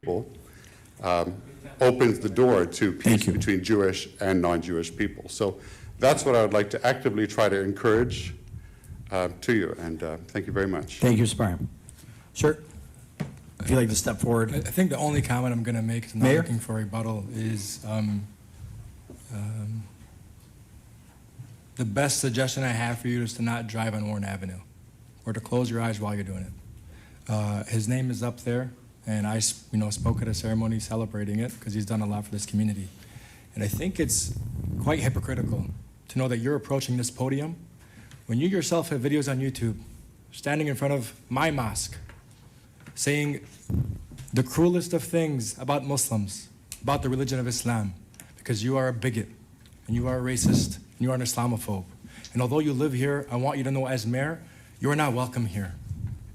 people opens the door to peace between Jewish and non-Jewish people. So that's what I would like to actively try to encourage to you, and thank you very much. Thank you, Mr. Byron. Sir, if you'd like to step forward. I think the only comment I'm going to make, and I'm not looking for a rebuttal, is the best suggestion I have for you is to not drive on Warren Avenue, or to close your eyes while you're doing it. His name is up there, and I spoke at a ceremony celebrating it because he's done a lot for this community. And I think it's quite hypocritical to know that you're approaching this podium when you yourself have videos on YouTube standing in front of my mosque saying the cruelest of things about Muslims, about the religion of Islam, because you are a bigot, and you are a racist, and you are an Islamophobe. And although you live here, I want you to know as mayor, you are not welcome here.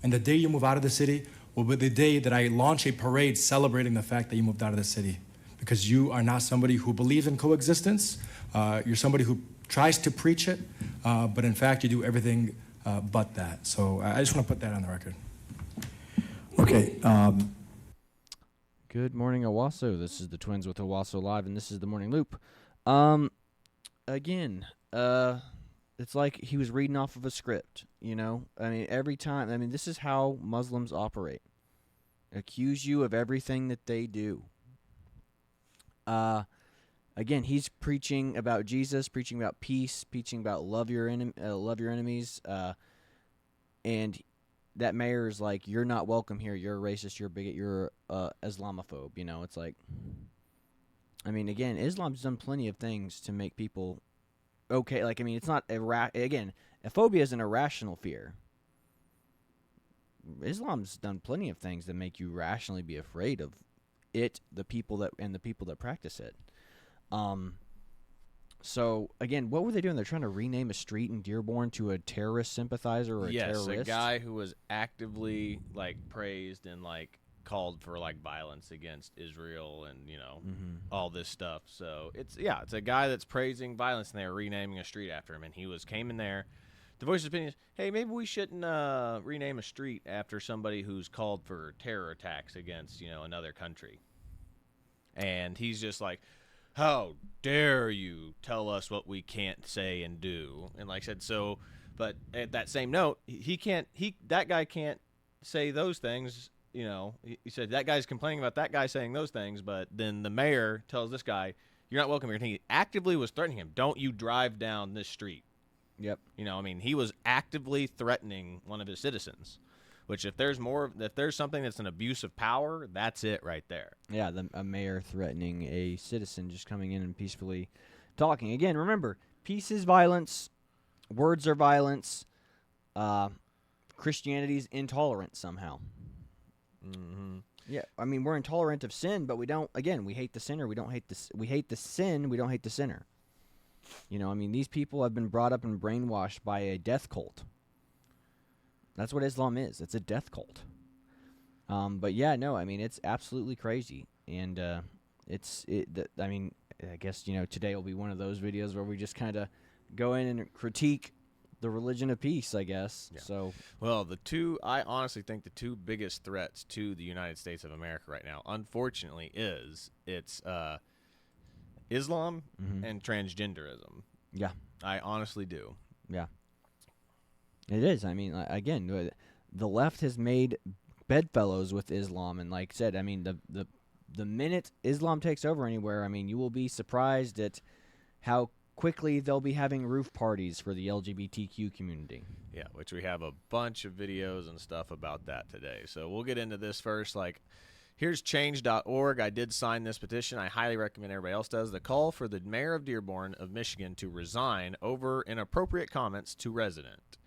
And the day you move out of the city will be the day that I launch a parade celebrating the fact that you moved out of the city, because you are not somebody who believes in coexistence. You're somebody who tries to preach it, but in fact you do everything but that. So I just want to put that on the record. Okay. Good morning, Owasso. This is the Twins with Owasso Live, and this is the Morning Loop. Again, it's like he was reading off of a script, you know? I mean, every time, this is how Muslims operate. Accuse you of everything that they do. Again, he's preaching about Jesus, preaching about peace, preaching about love your enemies, and that mayor is like, you're not welcome here, you're a racist, you're a bigot, you're Islamophobe, you know? It's like, again, Islam's done plenty of things to make people okay. Like, it's not, again, a phobia is an irrational fear. Islam's done plenty of things that make you rationally be afraid of it, the people that practice it. So, again, what were they doing? They're trying to rename a street in Dearborn to a terrorist sympathizer or a terrorist? Yes, a guy who was actively, praised and, called for, violence against Israel and, all this stuff. So, it's a guy that's praising violence, and they're renaming a street after him. And he came in there. The voice of opinion is, hey, maybe we shouldn't rename a street after somebody who's called for terror attacks against, another country. And he's just like, how dare you tell us what we can't say and do? And like I said, but at that same note, that guy can't say those things. He said that guy's complaining about that guy saying those things, but then the mayor tells this guy, you're not welcome here. And he actively was threatening him. Don't you drive down this street. Yep. He was actively threatening one of his citizens. Which, if there's something that's an abuse of power, that's it right there. Yeah, a mayor threatening a citizen just coming in and peacefully talking. Again, remember, peace is violence, words are violence, Christianity's intolerant somehow. Mm-hmm. Yeah, we're intolerant of sin, but we don't. Again, we hate the sinner. We hate the sin. We don't hate the sinner. These people have been brought up and brainwashed by a death cult. That's what Islam is. It's a death cult. But yeah, no, it's absolutely crazy. And I guess, today will be one of those videos where we just kind of go in and critique the religion of peace, I guess. Yeah. So, well, I honestly think the two biggest threats to the United States of America right now, unfortunately, it's Islam and transgenderism. Yeah. I honestly do. Yeah. It is. Again, the left has made bedfellows with Islam, and like I said, the minute Islam takes over anywhere, you will be surprised at how quickly they'll be having roof parties for the LGBTQ community. Yeah, which we have a bunch of videos and stuff about that today. So we'll get into this first. Here's change.org. I did sign this petition. I highly recommend everybody else does. The call for the mayor of Dearborn of Michigan to resign over inappropriate comments to resident.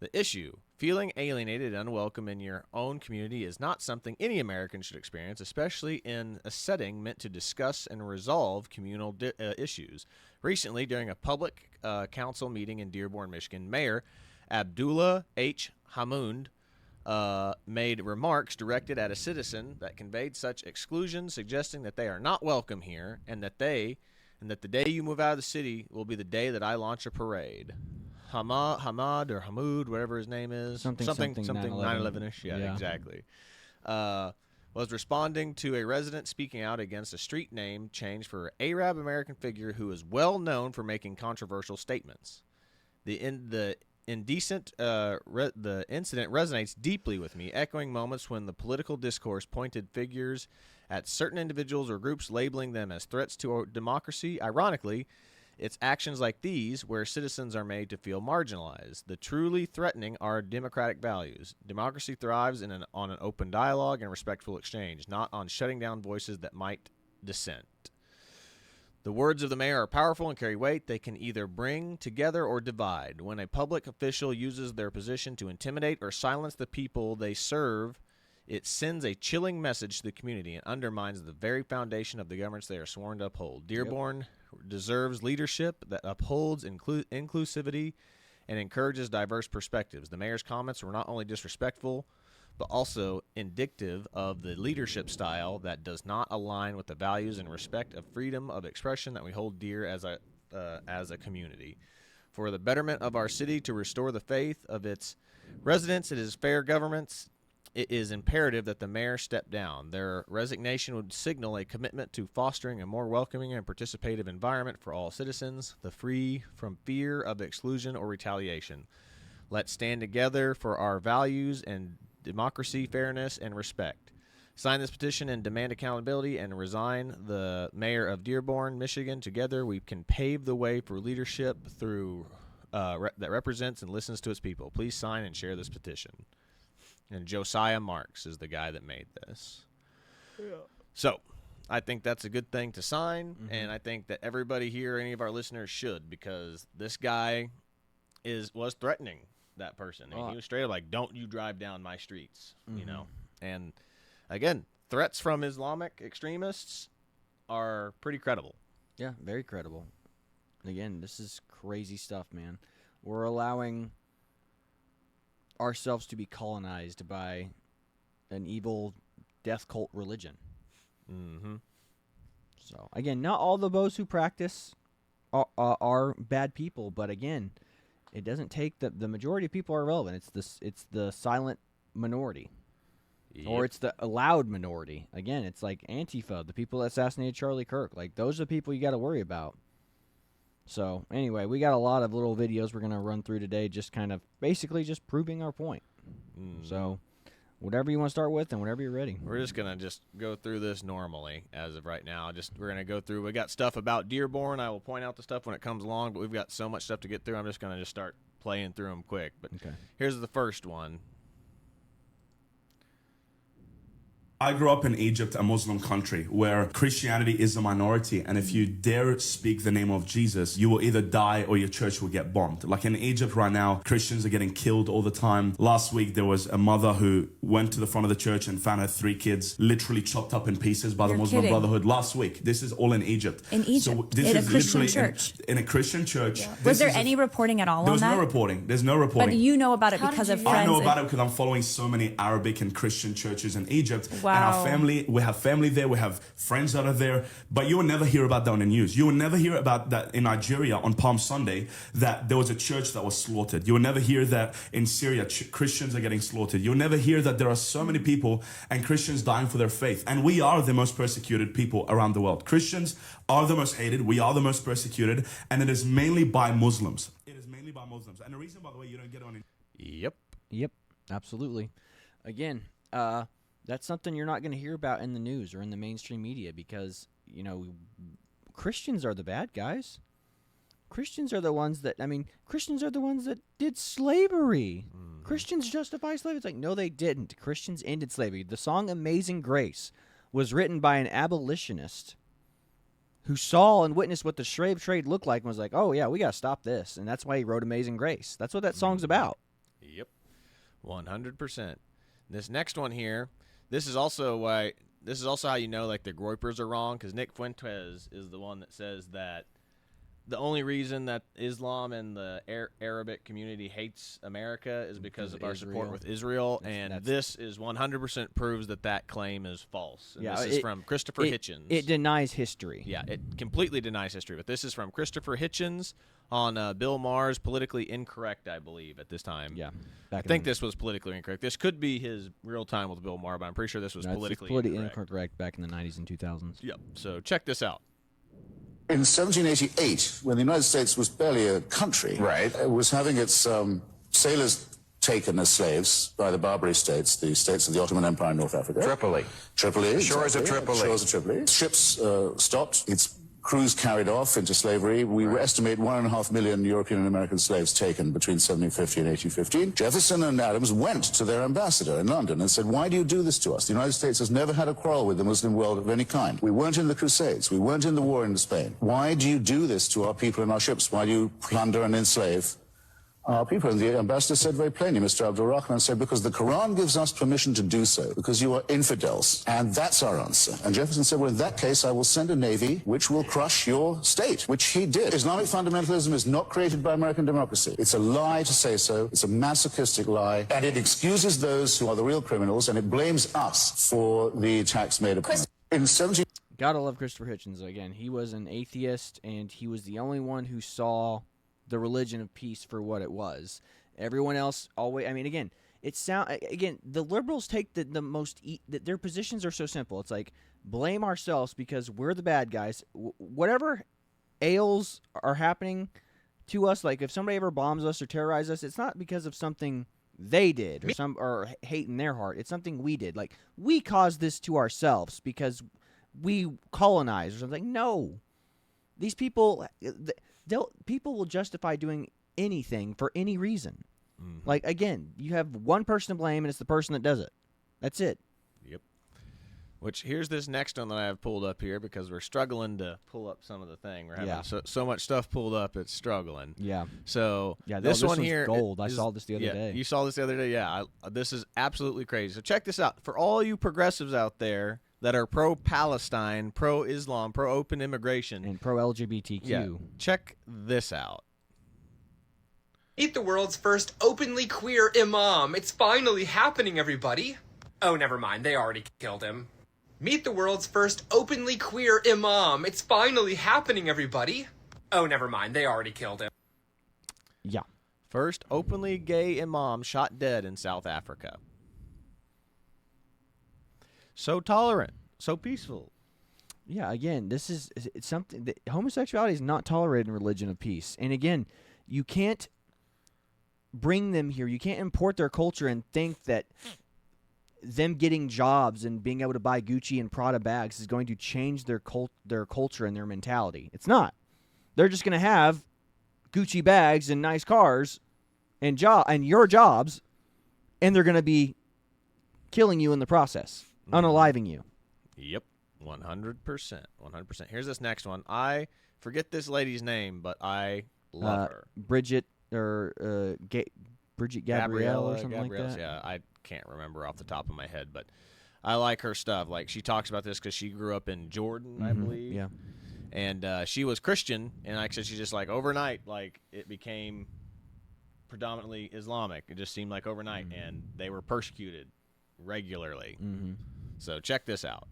The issue, feeling alienated and unwelcome in your own community, is not something any American should experience, especially in a setting meant to discuss and resolve communal issues. Recently, during a public council meeting in Dearborn, Michigan, Mayor Abdullah H. Hamoud made remarks directed at a citizen that conveyed such exclusion, suggesting that they are not welcome here and that the day you move out of the city will be the day that I launch a parade. Hamad or Hamoud, whatever his name is. Something 9/11-ish. Yeah, exactly. was responding to a resident speaking out against a street name change for an Arab American figure who is well known for making controversial statements. The incident resonates deeply with me, echoing moments when the political discourse pointed figures at certain individuals or groups, labeling them as threats to our democracy. Ironically, it's actions like these where citizens are made to feel marginalized. The truly threatening our democratic values. Democracy thrives on an open dialogue and respectful exchange, not on shutting down voices that might dissent. The words of the mayor are powerful and carry weight. They can either bring together or divide. When a public official uses their position to intimidate or silence the people they serve, it sends a chilling message to the community and undermines the very foundation of the governments they are sworn to uphold. Dearborn deserves leadership that upholds inclusivity and encourages diverse perspectives. The mayor's comments were not only disrespectful, but also indicative of the leadership style that does not align with the values and respect of freedom of expression that we hold dear as a community. For the betterment of our city, to restore the faith of its residents, it is fair governments. It is imperative that the mayor step down. Their resignation would signal a commitment to fostering a more welcoming and participative environment for all citizens, free from fear of exclusion or retaliation. Let's stand together for our values and democracy, fairness, and respect. Sign this petition and demand accountability and resign the mayor of Dearborn, Michigan. Together, we can pave the way for leadership through that represents and listens to its people. Please sign and share this petition. And Josiah Marks is the guy that made this. Yeah. So, I think that's a good thing to sign, and I think that everybody here, any of our listeners, should, because this guy was threatening that person. I mean, he was straight up like, "Don't you drive down my streets," you know. And again, threats from Islamic extremists are pretty credible. Yeah, very credible. Again, this is crazy stuff, man. We're allowing ourselves to be colonized by an evil death cult religion. So, again, not all those who practice are bad people, but again, it doesn't take the majority of people are irrelevant. It's the silent minority. Or it's the loud minority. Again, it's like Antifa, the people that assassinated Charlie Kirk. Like, those are the people you got to worry about. So, anyway, we got a lot of little videos we're going to run through today, just kind of basically just proving our point. So, whatever you want to start with and whenever you're ready. We're just going to just go through this normally as of right now. We're going to go through. We got stuff about Dearborn. I will point out the stuff when it comes along, but we've got so much stuff to get through. I'm just going to start playing through them quick. But here's the first one. I grew up in Egypt, a Muslim country, where Christianity is a minority, and if you dare speak the name of Jesus, you will either die or your church will get bombed. Like in Egypt right now, Christians are getting killed all the time. Last week, there was a mother who went to the front of the church and found her 3 kids literally chopped up in pieces by the Muslim Brotherhood last week. This is all in Egypt. In Egypt, so this in is a Christian literally church. In a Christian church. Yeah. Was there any reporting at all on that? There's no reporting. But you know about it because of friends. I know about it because I'm following so many Arabic and Christian churches in Egypt. Wow. And our family, we have family there, we have friends that are there, but you will never hear about that on the news. You will never hear about that in Nigeria on Palm Sunday, that there was a church that was slaughtered. You will never hear that in Syria, Christians are getting slaughtered. You'll never hear that there are so many people and Christians dying for their faith. And we are the most persecuted people around the world. Christians are the most hated, we are the most persecuted, and it is mainly by Muslims. It is mainly by Muslims. And the reason, by the way, you don't get on it. Yep, absolutely. Again, that's something you're not going to hear about in the news or in the mainstream media because, you know, Christians are the bad guys. Christians are the ones that did slavery. Christians justify slavery. It's like, no, they didn't. Christians ended slavery. The song Amazing Grace was written by an abolitionist who saw and witnessed what the slave trade looked like and was like, oh, yeah, we got to stop this. And that's why he wrote Amazing Grace. That's what that song's about. Yep, 100%. This next one here, this is also how you know like the Groypers are wrong, because Nick Fuentes is the one that says that the only reason that Islam and the Arabic community hates America is because of our support Israel. with Israel, and this is 100% proves that claim is false. And Yeah, this is from Christopher Hitchens. It denies history. Yeah, it completely denies history, but this is from Christopher Hitchens on Bill Maher's Politically Incorrect, I believe, at this time. Yeah. I think this was politically incorrect. This could be his real time with Bill Maher, but I'm pretty sure this was politically incorrect back in the 90s and 2000s. Yep. So check this out. In 1788, when the United States was barely a country, it was having its sailors taken as slaves by the Barbary states, the states of the Ottoman Empire in North Africa. Tripoli. Shores of Tripoli. Shores of Tripoli. Ships stopped. Its crews carried off into slavery. We estimate 1.5 million European and American slaves taken between 1750 and 1815. Jefferson and Adams went to their ambassador in London and said, why do you do this to us? The United States has never had a quarrel with the Muslim world of any kind. We weren't in the Crusades. We weren't in the war in Spain. Why do you do this to our people and our ships? Why do you plunder and enslave our people? And the ambassador said very plainly, Mr. Abdul Rahman said, because the Quran gives us permission to do so, because you are infidels. And that's our answer. And Jefferson said, well, in that case, I will send a navy which will crush your state, which he did. Islamic fundamentalism is not created by American democracy. It's a lie to say so. It's a masochistic lie. And it excuses those who are the real criminals, and it blames us for the attacks made upon us. In 17... Gotta love Christopher Hitchens. Again, he was an atheist, and he was the only one who saw the religion of peace for what it was. Everyone else always, I mean, again, the liberals take the most, their positions are so simple. It's like, blame ourselves because we're the bad guys. Whatever ails are happening to us, like if somebody ever bombs us or terrorizes us, it's not because of something they did or hate in their heart. It's something we did. Like, we caused this to ourselves because we colonized or something. No. These people... people will justify doing anything for any reason. Mm-hmm. Like, again, you have one person to blame, and it's the person that does it. That's it. Yep. Which, here's this next one that I have pulled up here because we're struggling to pull up some of the thing. We're having so much stuff pulled up, it's struggling. Yeah. So, yeah, this one here... gold. I saw this the other day. You saw this the other day? Yeah. This is absolutely crazy. So, check this out. For all you progressives out there that are pro-Palestine, pro-Islam, pro-open immigration. And pro-LGBTQ. Yeah, check this out. Meet the world's first openly queer imam. It's finally happening, everybody. Oh, never mind. They already killed him. Meet the world's first openly queer imam. It's finally happening, everybody. Oh, never mind. They already killed him. Yeah. First openly gay imam shot dead in South Africa. So tolerant, so peaceful. Yeah, again, it's something that homosexuality is not tolerated in religion of peace. And again, you can't bring them here. You can't import their culture and think that them getting jobs and being able to buy Gucci and Prada bags is going to change their culture and their mentality. It's not. They're just going to have Gucci bags and nice cars and your jobs, and they're going to be killing you in the process. Unaliving you. Yep, 100%. 100%. Here's this next one. I forget this lady's name, but I love her. Bridget Gabrielle or something like that. Yeah, I can't remember off the top of my head, but I like her stuff. Like, she talks about this because she grew up in Jordan, I believe. Yeah. And she was Christian, and like I said, she's just like overnight, like it became predominantly Islamic. It just seemed like overnight, and they were persecuted regularly. Mm-hmm. So check this out.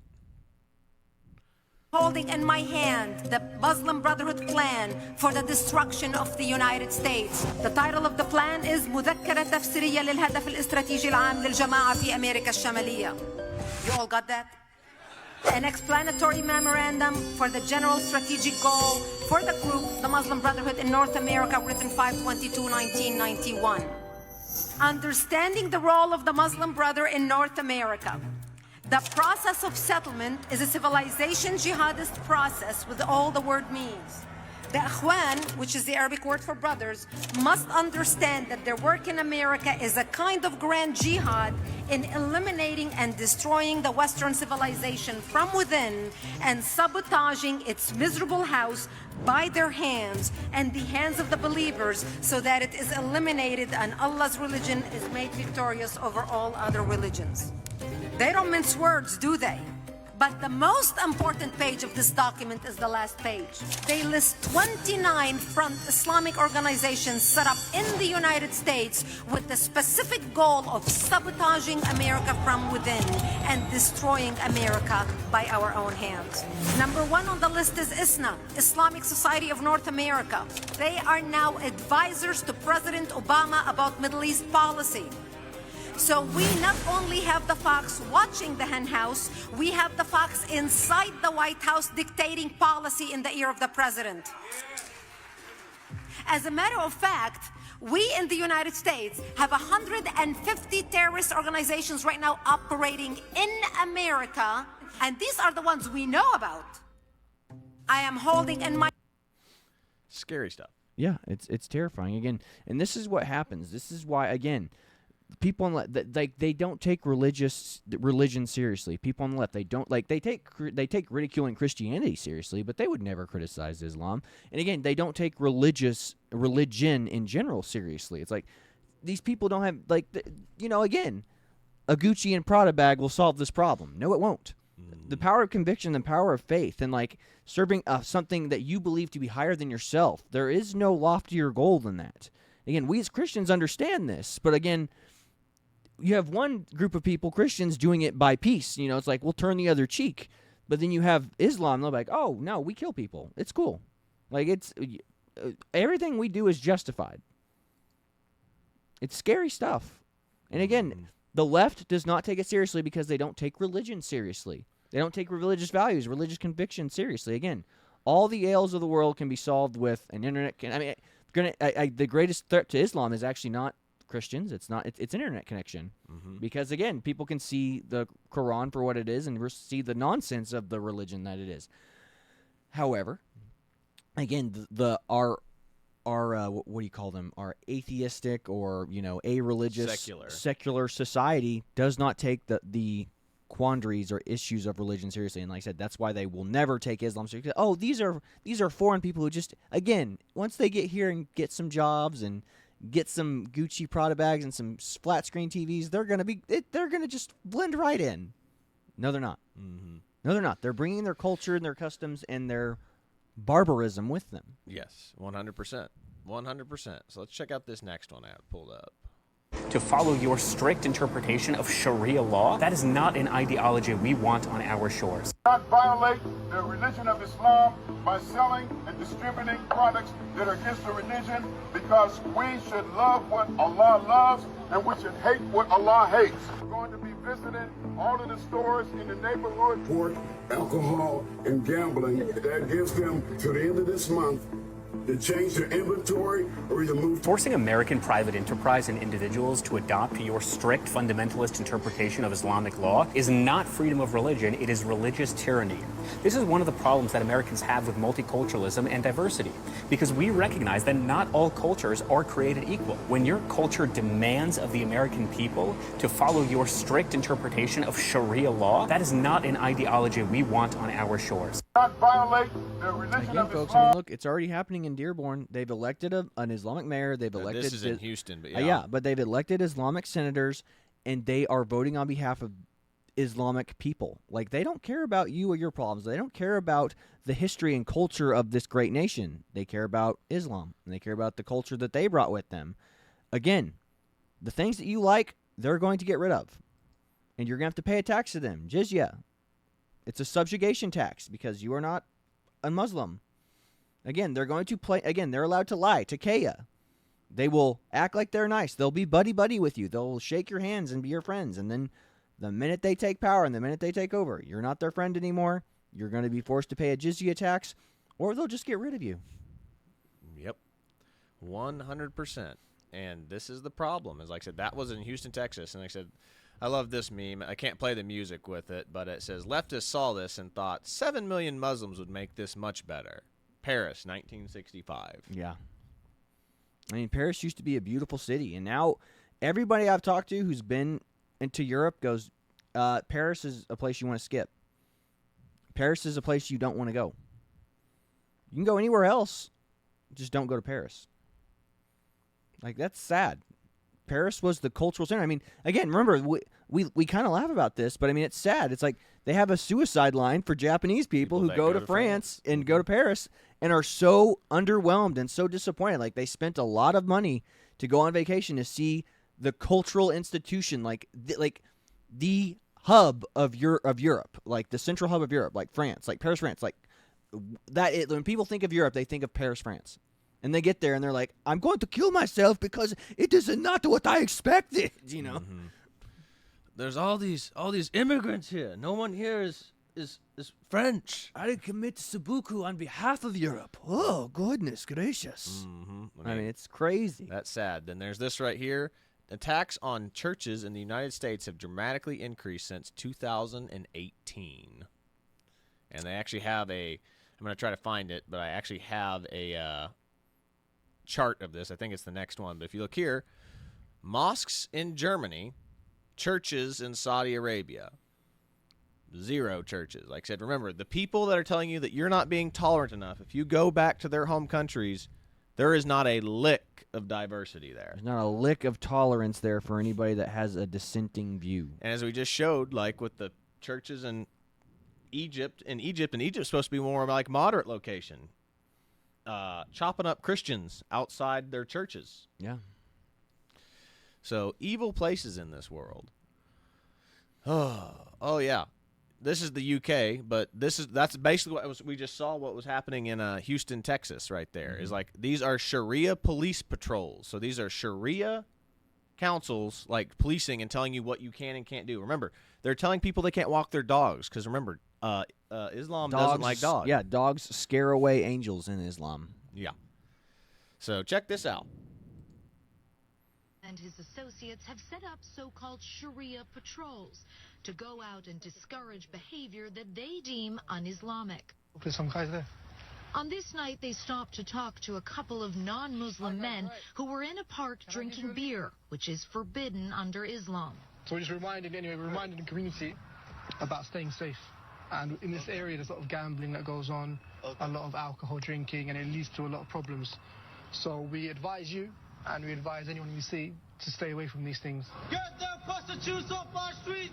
Holding in my hand the Muslim Brotherhood plan for the destruction of the United States. The title of the plan is مذكرة تفسيرية للهدف الاستراتيجي العام للجماعة في أمريكا الشمالية. You all got that? An explanatory memorandum for the general strategic goal for the group, the Muslim Brotherhood in North America, written 5/22/1991. Understanding the role of the Muslim Brother in North America. The process of settlement is a civilization jihadist process with all the word means. The Ikhwan, which is the Arabic word for brothers, must understand that their work in America is a kind of grand jihad in eliminating and destroying the Western civilization from within and sabotaging its miserable house by their hands and the hands of the believers so that it is eliminated and Allah's religion is made victorious over all other religions. They don't mince words, do they? But the most important page of this document is the last page. They list 29 front Islamic organizations set up in the United States with the specific goal of sabotaging America from within and destroying America by our own hands. Number 1 on the list is ISNA, Islamic Society of North America. They are now advisors to President Obama about Middle East policy. So we not only have the fox watching the hen house, we have the fox inside the White House dictating policy in the ear of the president. As a matter of fact, we in the United States have 150 terrorist organizations right now operating in America, and these are the ones we know about. I am holding in my... Scary stuff. Yeah, it's terrifying again, and this is what happens. This is why again, people on the left, they don't take religion seriously. People on the left, they take ridiculing Christianity seriously, but they would never criticize Islam. And again, they don't take religion in general seriously. It's like these people don't have again, a Gucci and Prada bag will solve this problem. No, it won't. The power of conviction, the power of faith, and serving something that you believe to be higher than yourself. There is no loftier goal than that. Again, we as Christians understand this, but again, you have one group of people, Christians, doing it by peace. It's like, we'll turn the other cheek. But then you have Islam, they're like, oh, no, we kill people. It's cool. It's everything we do is justified. It's scary stuff. And again, the left does not take it seriously because they don't take religion seriously. They don't take religious values, religious conviction seriously. Again, all the ails of the world can be solved with an internet. The greatest threat to Islam is actually not Christians. It's internet connection. Because again, people can see the Quran for what it is and see the nonsense of the religion that it is. However, again, our what do you call them? Our atheistic or a religious secular society does not take the quandaries or issues of religion seriously. And like I said, that's why they will never take Islam seriously. Oh, these are foreign people who just, again, once they get here and get some jobs and get some Gucci Prada bags and some flat screen TVs, they're gonna just blend right in. No, they're not. No, they're not. They're bringing their culture and their customs and their barbarism with them. Yes, 100%. 100%. So let's check out this next one I have pulled up. To follow your strict interpretation of Sharia law, that is not an ideology we want on our shores. Not violate the religion of Islam by selling and distributing products that are against the religion, because we should love what Allah loves and we should hate what Allah hates. We're going to be visiting all of the stores in the neighborhood. Pork, alcohol, and gambling. That gives them to the end of this month to change their inventory or either move. Forcing American private enterprise and individuals to adopt your strict fundamentalist interpretation of Islamic law is not freedom of religion, it is religious tyranny. This is one of the problems that Americans have with multiculturalism and diversity, because we recognize that not all cultures are created equal. When your culture demands of the American people to follow your strict interpretation of Sharia law, that is not an ideology we want on our shores. Not violate the religion Again, of folks, Islam. look, it's already happening in Dearborn. They've elected an Islamic mayor. They've elected. This is in Houston, but but they've elected Islamic senators, and they are voting on behalf of Islamic people. They don't care about you or your problems. They don't care about the history and culture of this great nation. They care about Islam, and they care about the culture that they brought with them. Again, the things that you like, they're going to get rid of, and you're going to have to pay a tax to them. Jizya. It's a subjugation tax because you are not a Muslim. Again, they're going to play. Again, they're allowed to lie. Takeya. They will act like they're nice. They'll be buddy-buddy with you. They'll shake your hands and be your friends. And then the minute they take power and the minute they take over, you're not their friend anymore. You're going to be forced to pay a jizya tax, or they'll just get rid of you. Yep. 100%. And this is the problem. As like I said, that was in Houston, Texas. And like I said, I love this meme. I can't play the music with it, but it says, leftists saw this and thought 7 million Muslims would make this much better. Paris, 1965. Yeah. I mean, Paris used to be a beautiful city, and now everybody I've talked to who's been into Europe goes, Paris is a place you want to skip. Paris is a place you don't want to go. You can go anywhere else, just don't go to Paris. That's sad. Paris was the cultural center. I mean, again, remember, we kind of laugh about this, but I mean, it's sad. It's like they have a suicide line for Japanese people who that go to France and go to Paris and are so underwhelmed and so disappointed. Like, they spent a lot of money to go on vacation to see the cultural institution, like the hub of Europe, like the central hub of Europe, like France, like Paris, France, like that. When people think of Europe, they think of Paris, France, and they get there and they're like, "I'm going to kill myself because it is not what I expected." You know, There's all these immigrants here. No one here is French. I commit seppuku on behalf of Europe. Oh, goodness gracious! I mean, it's crazy. That's sad. Then there's this right here. Attacks on churches in the United States have dramatically increased since 2018. And they actually have I'm going to try to find it, but I actually have a chart of this. I think it's the next one. But if you look here, mosques in Germany, churches in Saudi Arabia, 0 churches. Like I said, remember, the people that are telling you that you're not being tolerant enough, if you go back to their home countries, there is not a lick of diversity there. There's not a lick of tolerance there for anybody that has a dissenting view. And as we just showed, like with the churches in Egypt is supposed to be more like moderate location. Chopping up Christians outside their churches. Yeah. So evil places in this world. Oh yeah. This is the UK, but that's basically we just saw what was happening in Houston, Texas right there. Is like these are Sharia police patrols. So these are Sharia councils like policing and telling you what you can and can't do. Remember, they're telling people they can't walk their dogs because remember, Islam doesn't like dogs. Yeah, dogs scare away angels in Islam. Yeah. So check this out. And his associates have set up so-called Sharia patrols to go out and discourage behavior that they deem un-Islamic. There's some guys there. On this night, they stopped to talk to a couple of non-Muslim men who were in a park drinking beer, which is forbidden under Islam. So we're just reminding the community about staying safe. And in this area, there's a lot of gambling that goes on, a lot of alcohol drinking, and it leads to a lot of problems. So we advise you, and we advise anyone we see to stay away from these things. Get the prostitutes off our streets!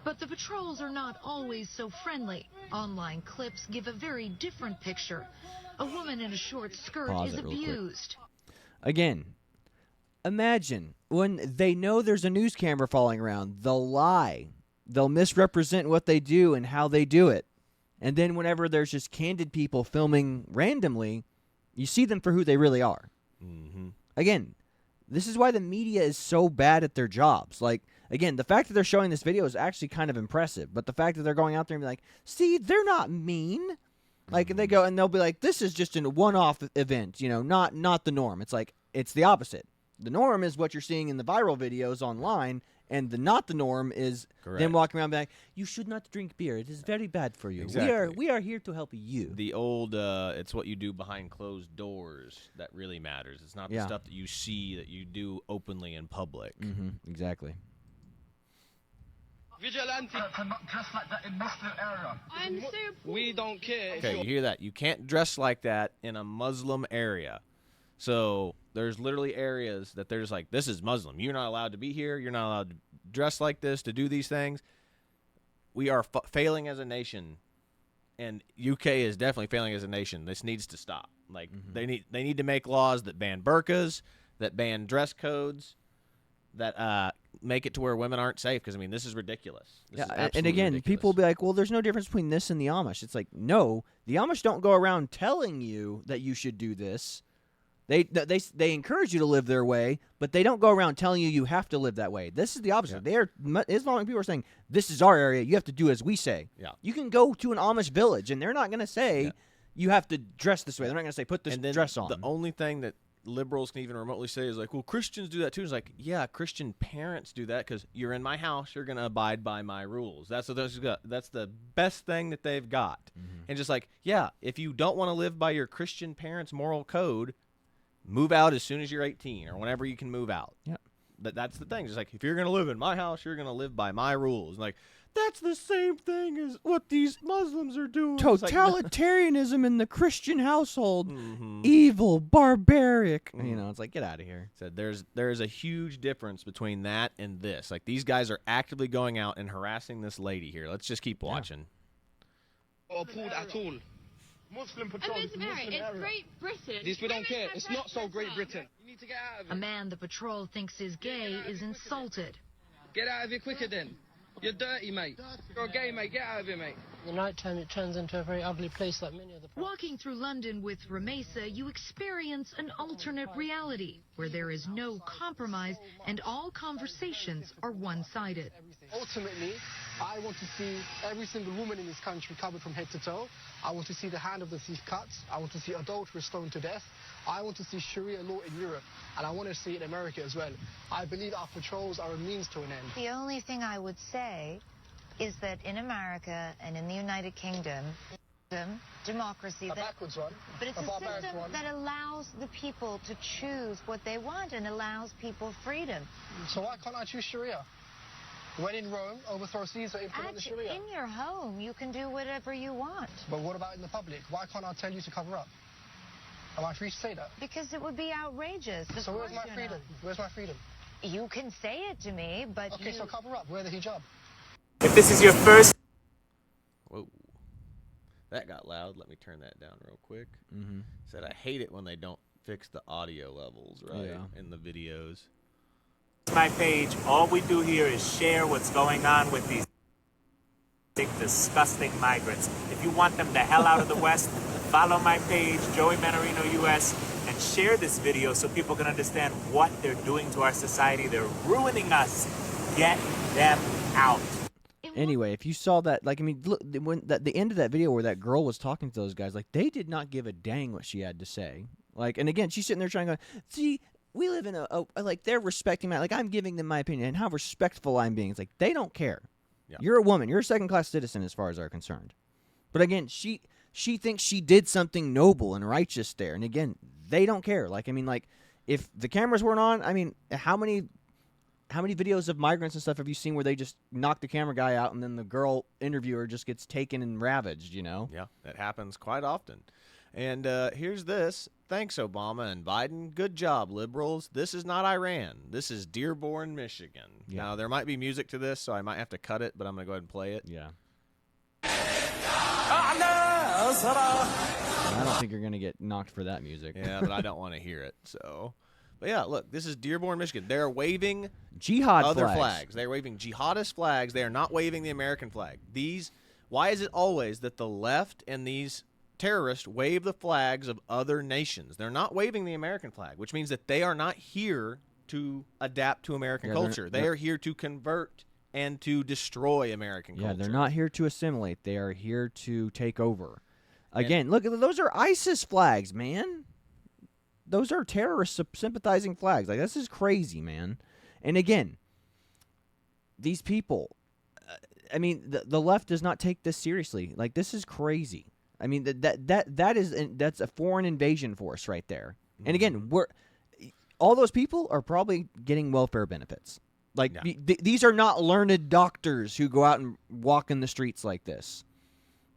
But the patrols are not always so friendly. Online clips give a very different picture. A woman in a short skirt is abused. Again, imagine when they know there's a news camera following around, they'll lie. They'll misrepresent what they do and how they do it. And then whenever there's just candid people filming randomly, you see them for who they really are. Again, this is why the media is so bad at their jobs. Like, again, the fact that they're showing this video is actually kind of impressive. But the fact that they're going out there and be like, see, they're not mean. Like, they go and they'll be like, this is just a one-off event, not the norm. It's like, it's the opposite. The norm is what you're seeing in the viral videos online, and not the norm is them walking around being like, you should not drink beer. It is very bad for you. Exactly. We are here to help you. The old, it's what you do behind closed doors that really matters. It's not the stuff that you see that you do openly in public. Exactly. Vigilante cannot dress like that in Muslim area. We don't care. Okay, you hear that? You can't dress like that in a Muslim area. So there's literally areas that they're just like, this is Muslim. You're not allowed to be here. You're not allowed to dress like this, to do these things. We are failing as a nation, and UK is definitely failing as a nation. This needs to stop. Like they need to make laws that ban burqas, that ban dress codes, that make it to where women aren't safe. Because I mean, this is ridiculous. This is and again, ridiculous. people will be like, well, there's no difference between this and the Amish. It's like, no, the Amish don't go around telling you that you should do this. They encourage you to live their way, but they don't go around telling you have to live that way. This is the opposite. Islamic people are saying, this is our area. You have to do as we say. Yeah. You can go to an Amish village, and they're not going to say you have to dress this way. They're not going to say put this dress on. The only thing that liberals can even remotely say is like, well, Christians do that too. It's like, yeah, Christian parents do that because you're in my house. You're going to abide by my rules. That's the best thing that they've got. And just like, yeah, if you don't want to live by your Christian parents' moral code, move out as soon as you're 18 or whenever you can move out. Yeah. But that's the thing. Just like, if you're going to live in my house, you're going to live by my rules. Like, that's the same thing as what these Muslims are doing. It's like, Totalitarianism in the Christian household. Evil, barbaric. You know, it's like, get out of here. Said there's a huge difference between that and this. Like, these guys are actively going out and harassing this lady here. Let's just keep watching. Appalled at all. Muslim patrol. It's Great Britain. This we don't care. It's not so Great Britain. You need to get out of it. A man the patrol thinks is gay is insulted. Get out of here quicker then. You're dirty, mate. You're gay, mate. Get out of here, mate. The night time, it turns into a very ugly place like many of the... Walking through London with Ramesa, you experience an alternate reality where there is no compromise and all conversations are one-sided. Ultimately, I want to see every single woman in this country covered from head to toe. I want to see the hand of the thief cut. I want to see adulterers stoned to death. I want to see Sharia law in Europe, and I want to see it in America as well. I believe our patrols are a means to an end. The only thing I would say is that in America and in the United Kingdom, democracy, A backwards one. but it's a a barbaric system one. that allows the people to choose what they want and allows people freedom. So why can't I choose Sharia? When in Rome, overthrow Caesar, implement the Sharia. In your home, you can do whatever you want. But what about in the public? Why can't I tell you to cover up? Am I free to say that? Because it would be outrageous. Of So where's course my you're freedom? not. Where's my freedom? You can say it to me, but Okay, so cover up. Wear the hijab. If this is your first... Whoa. That got loud. Let me turn that down real quick. Mm-hmm. Said I hate it when they don't fix the audio levels, right, in the videos. My page, all we do here is share what's going on with these big, disgusting migrants. If you want them the hell out of the West, follow my page, Joey Manarino US, and share this video so people can understand what they're doing to our society. They're ruining us. Get them out. Anyway, if you saw that, like, I mean, look, when the end of that video where that girl was talking to those guys, like, they did not give a dang what she had to say. Like, and again, she's sitting there trying to go, see, we live in like, they're respecting my, like, I'm giving them my opinion and how respectful I'm being. It's like, they don't care. Yeah. You're a woman. You're a second-class citizen as far as they're concerned. But again, she thinks she did something noble and righteous there. And again, they don't care. Like, I mean, like, if the cameras weren't on, I mean, how many videos of migrants and stuff have you seen where they just knock the camera guy out and then the girl interviewer just gets taken and ravaged, you know? Yeah, that happens quite often. And here's this. Thanks, Obama and Biden. Good job, liberals. This is not Iran. This is Dearborn, Michigan. Yeah. Now, there might be music to this, so I might have to cut it, but I'm going to go ahead and play it. Yeah. I don't think you're going to get knocked for that music. Yeah, but I don't want to hear it, so... But yeah, look, this is Dearborn, Michigan. They're waving jihad other flags. They're waving jihadist flags. They are not waving the American flag. Why is it always that the left and these terrorists wave the flags of other nations? They're not waving the American flag, which means that they are not here to adapt to American culture. They are here to convert and to destroy American culture. Yeah, they're not here to assimilate. They are here to take over. Again, look, those are ISIS flags, man. Those are terrorist sympathizing flags. Like, this is crazy, man. And again, these people, I mean, the left does not take this seriously. Like, this is crazy. I mean, that's a foreign invasion force right there. Mm-hmm. And again, all those people are probably getting welfare benefits. Like, these are not learned doctors who go out and walk in the streets like this.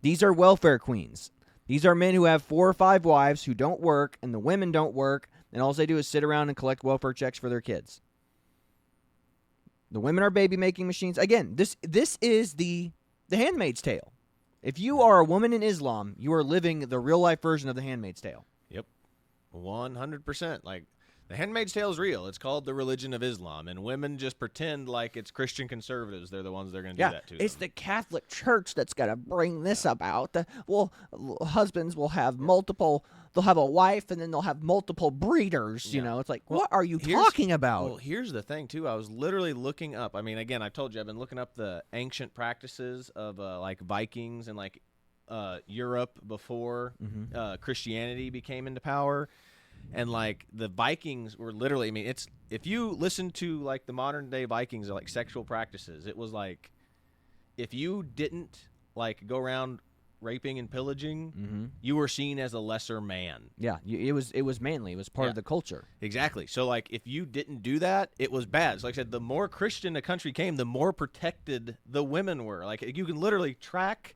These are welfare queens. These are men who have 4 or 5 wives who don't work, and the women don't work, and all they do is sit around and collect welfare checks for their kids. The women are baby-making machines. Again, this is the Handmaid's Tale. If you are a woman in Islam, you are living the real-life version of the Handmaid's Tale. Yep, 100%. Like, the Handmaid's Tale is real. It's called the religion of Islam, and women just pretend like it's Christian conservatives. They're the ones that are going to do that to it's them. the Catholic Church that's going to bring this about. Husbands will have multiple, they'll have a wife, and then they'll have multiple breeders, you know. It's like, what are you talking about? Well, here's the thing, too. I was literally looking up. I mean, again, I told you, I've been looking up the ancient practices of, like, Vikings and, like, Europe before Christianity became into power. And, like, the Vikings were literally, I mean, it's, if you listen to, like, the modern day Vikings, like, sexual practices, it was like, if you didn't, like, go around raping and pillaging, you were seen as a lesser man. Yeah, it was manly. It was part of the culture. Exactly. So, like, if you didn't do that, it was bad. So, like I said, the more Christian a country came, the more protected the women were. Like, you can literally track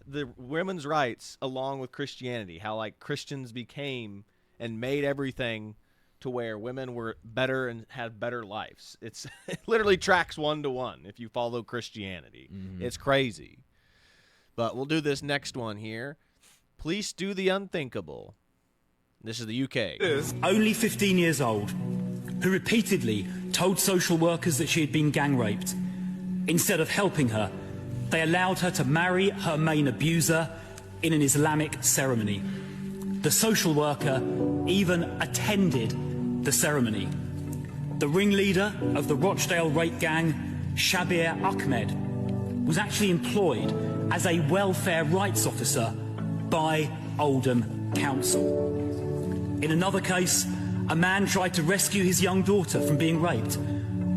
the women's rights along with Christianity, how, like, Christians became and made everything to where women were better and had better lives. It literally tracks 1-to-1 if you follow Christianity. It's crazy. But we'll do this next one here. Police do the unthinkable. This is the UK. Only 15 years old, who repeatedly told social workers that she had been gang raped. Instead of helping her, they allowed her to marry her main abuser in an Islamic ceremony. The social worker even attended the ceremony. The ringleader of the Rochdale rape gang, Shabir Ahmed, was actually employed as a welfare rights officer by Oldham Council. In another case, a man tried to rescue his young daughter from being raped,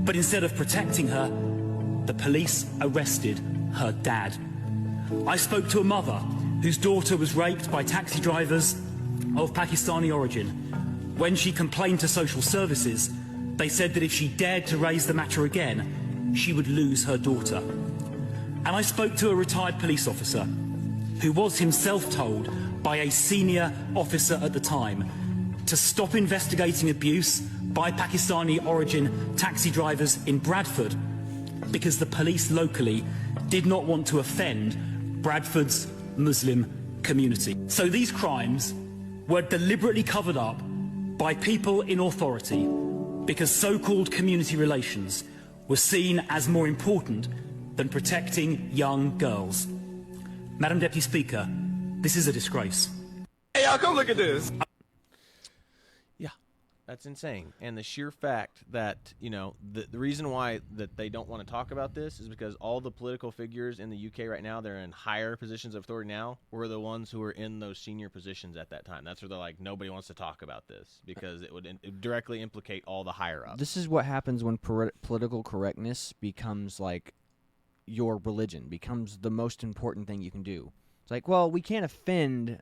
but instead of protecting her, the police arrested her dad. I spoke to a mother whose daughter was raped by taxi drivers of Pakistani origin. When she complained to social services, they said that if she dared to raise the matter again, she would lose her daughter. And I spoke to a retired police officer who was himself told by a senior officer at the time to stop investigating abuse by Pakistani origin taxi drivers in Bradford because the police locally did not want to offend Bradford's Muslim community. So these crimes were deliberately covered up by people in authority because so-called community relations were seen as more important than protecting young girls. Madam Deputy Speaker, this is a disgrace. Hey, y'all, come look at this. Yeah, that's insane. And the sheer fact that, you know, the reason why that they don't want to talk about this is because all the political figures in the UK right now, they're in higher positions of authority now, were the ones who were in those senior positions at that time. That's where they're like, nobody wants to talk about this because it would directly implicate all the higher ups. This is what happens when political correctness becomes like your religion, becomes the most important thing you can do. It's like, well, we can't offend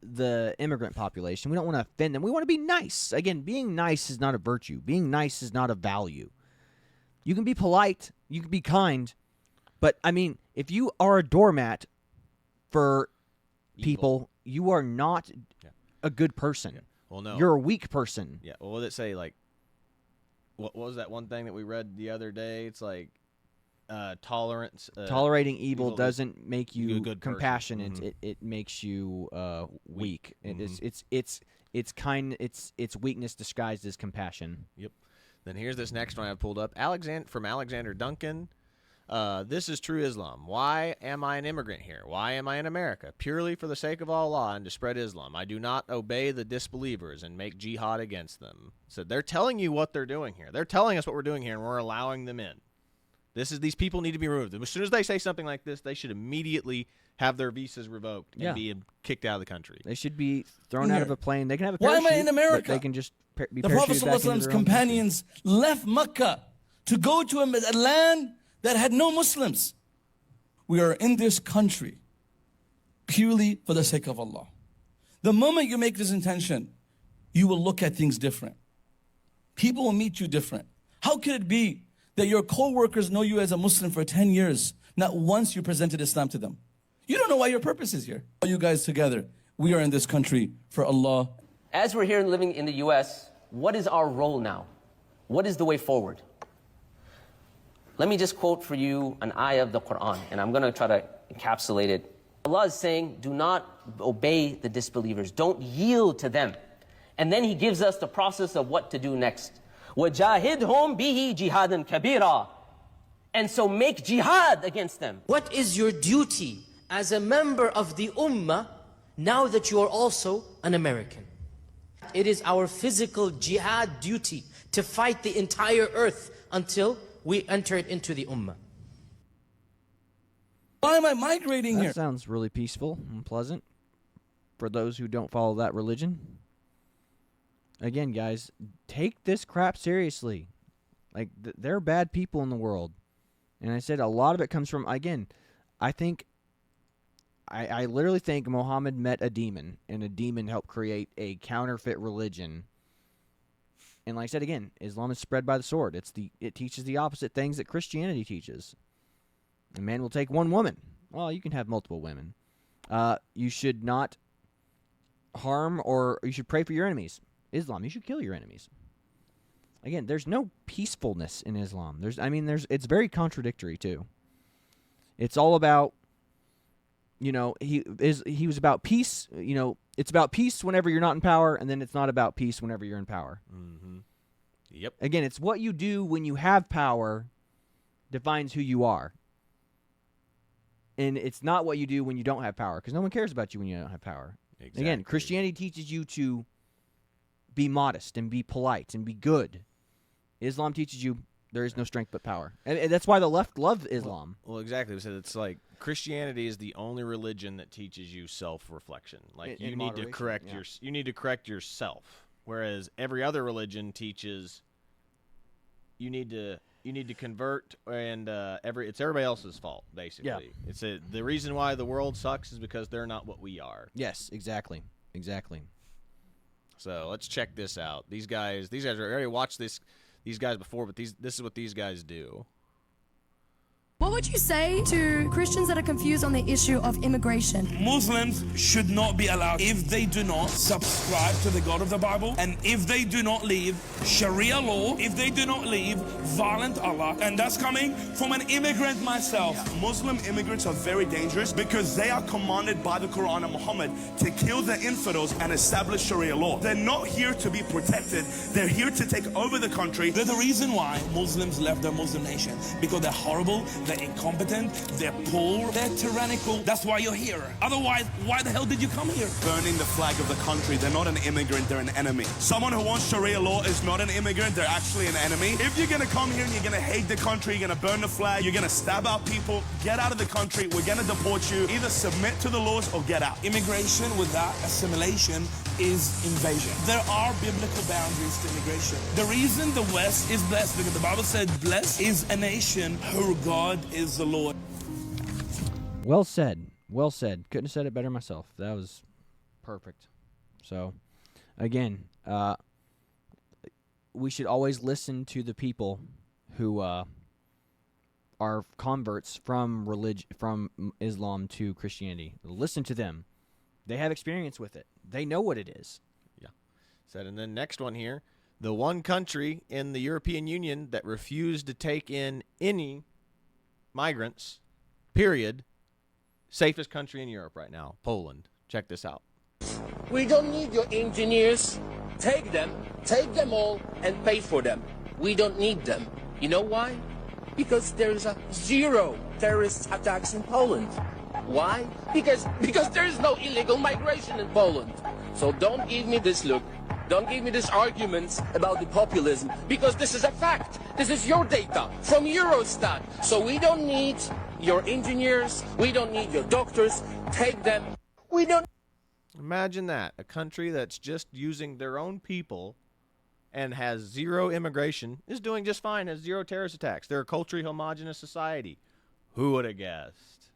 the immigrant population. We don't want to offend them. We want to be nice. Again, being nice is not a virtue. Being nice is not a value. You can be polite, you can be kind, but I mean, if you are a doormat for people, you are not a good person. Yeah. Well, no. You're a weak person. Yeah. Well, what did it say? Like, what was that one thing that we read the other day? It's like, tolerance. Tolerating evil doesn't make you good compassionate. person. It makes you weak. It's weakness disguised as compassion. Yep. Then here's this next one I pulled up. From Alexander Duncan. This is true Islam. Why am I an immigrant here? Why am I in America? Purely for the sake of Allah and to spread Islam. I do not obey the disbelievers and make jihad against them. So they're telling you what they're doing here. They're telling us what we're doing here, and we're allowing them in. These people need to be removed. As soon as they say something like this, they should immediately have their visas revoked and be kicked out of the country. They should be thrown out of a plane. They can have a Why parachute. am I in America? But they can just be the parachuted Prophet back into their own companions left Mecca to go to a land that had no Muslims. We are in this country purely for the sake of Allah. The moment you make this intention, you will look at things different. People will meet you different. How could it be that your co-workers know you as a Muslim for 10 years, not once you presented Islam to them? You don't know why your purpose is here. All you guys together, we are in this country for Allah. As we're here living in the U.S., what is our role now? What is the way forward? Let me just quote for you an ayah of the Quran, and I'm going to try to encapsulate it. Allah is saying, do not obey the disbelievers. Don't yield to them. And then He gives us the process of what to do next. وَجَاهِدْهُمْ بِهِ جِهَادًا كَبِيرًا. And so make jihad against them. What is your duty as a member of the Ummah now that you are also an American? It is our physical jihad duty to fight the entire earth until we enter it into the Ummah. Why am I migrating here? That sounds really peaceful and pleasant for those who don't follow that religion. Again, guys, take this crap seriously. Like, there are bad people in the world. And I said a lot of it comes from, again, I think I literally think Muhammad met a demon, and a demon helped create a counterfeit religion. And like I said again, Islam is spread by the sword. It teaches the opposite things that Christianity teaches. A man will take one woman. Well, you can have multiple women. You should not harm, or you should pray for your enemies. Islam, you should kill your enemies. Again, there's no peacefulness in Islam. It's very contradictory too. It's all about, he was about peace. It's about peace whenever you're not in power, and then it's not about peace whenever you're in power. Mm-hmm. Yep. Again, it's what you do when you have power defines who you are. And it's not what you do when you don't have power, because no one cares about you when you don't have power. Exactly. Again, Christianity teaches you to be modest and be polite and be good. Islam teaches you there is no strength but power. And that's why the left love Islam. Well, exactly. We said it's like Christianity is the only religion that teaches you self-reflection. Like you need to correct you need to correct yourself, whereas every other religion teaches you need to convert, and it's everybody else's fault basically. Yeah. It's the reason why the world sucks is because they're not what we are. Yes, exactly. So let's check this out. These guys I already watched these guys before, but this is what these guys do. What would you say to Christians that are confused on the issue of immigration? Muslims should not be allowed if they do not subscribe to the God of the Bible, and if they do not leave Sharia law, if they do not leave violent Allah. And that's coming from an immigrant myself. Yeah. Muslim immigrants are very dangerous because they are commanded by the Quran and Muhammad to kill the infidels and establish Sharia law. They're not here to be protected. They're here to take over the country. They're the reason why Muslims left their Muslim nation, because they're horrible, they're incompetent, they're poor, they're tyrannical. That's why you're here. Otherwise, why the hell did you come here? Burning the flag of the country. They're not an immigrant, they're an enemy. Someone who wants Sharia law is not an immigrant, they're actually an enemy. If you're gonna come here and you're gonna hate the country, you're gonna burn the flag, you're gonna stab out people, get out of the country, we're gonna deport you. Either submit to the laws or get out. Immigration without assimilation is invasion. There are biblical boundaries to immigration. The reason the West is blessed, because the Bible said, blessed is a nation her God is the Lord. Well said. Couldn't have said it better myself. That was perfect. So, again, we should always listen to the people who are converts from Islam to Christianity. Listen to them. They have experience with it. They know what it is. Yeah. And then next one here, the one country in the European Union that refused to take in any migrants, period. Safest country in Europe right now, Poland. Check this out. We don't need your engineers. Take them all, and pay for them. We don't need them. You know why? Because there's zero terrorist attacks in Poland. Why? Because there is no illegal migration in Poland. So don't give me this look. Don't give me this argument about the populism, because this is a fact. This is your data from Eurostat. So we don't need your engineers. We don't need your doctors. Take them. We don't. Imagine that. A country that's just using their own people and has zero immigration is doing just fine, has zero terrorist attacks. They're a culturally homogenous society. Who would have guessed?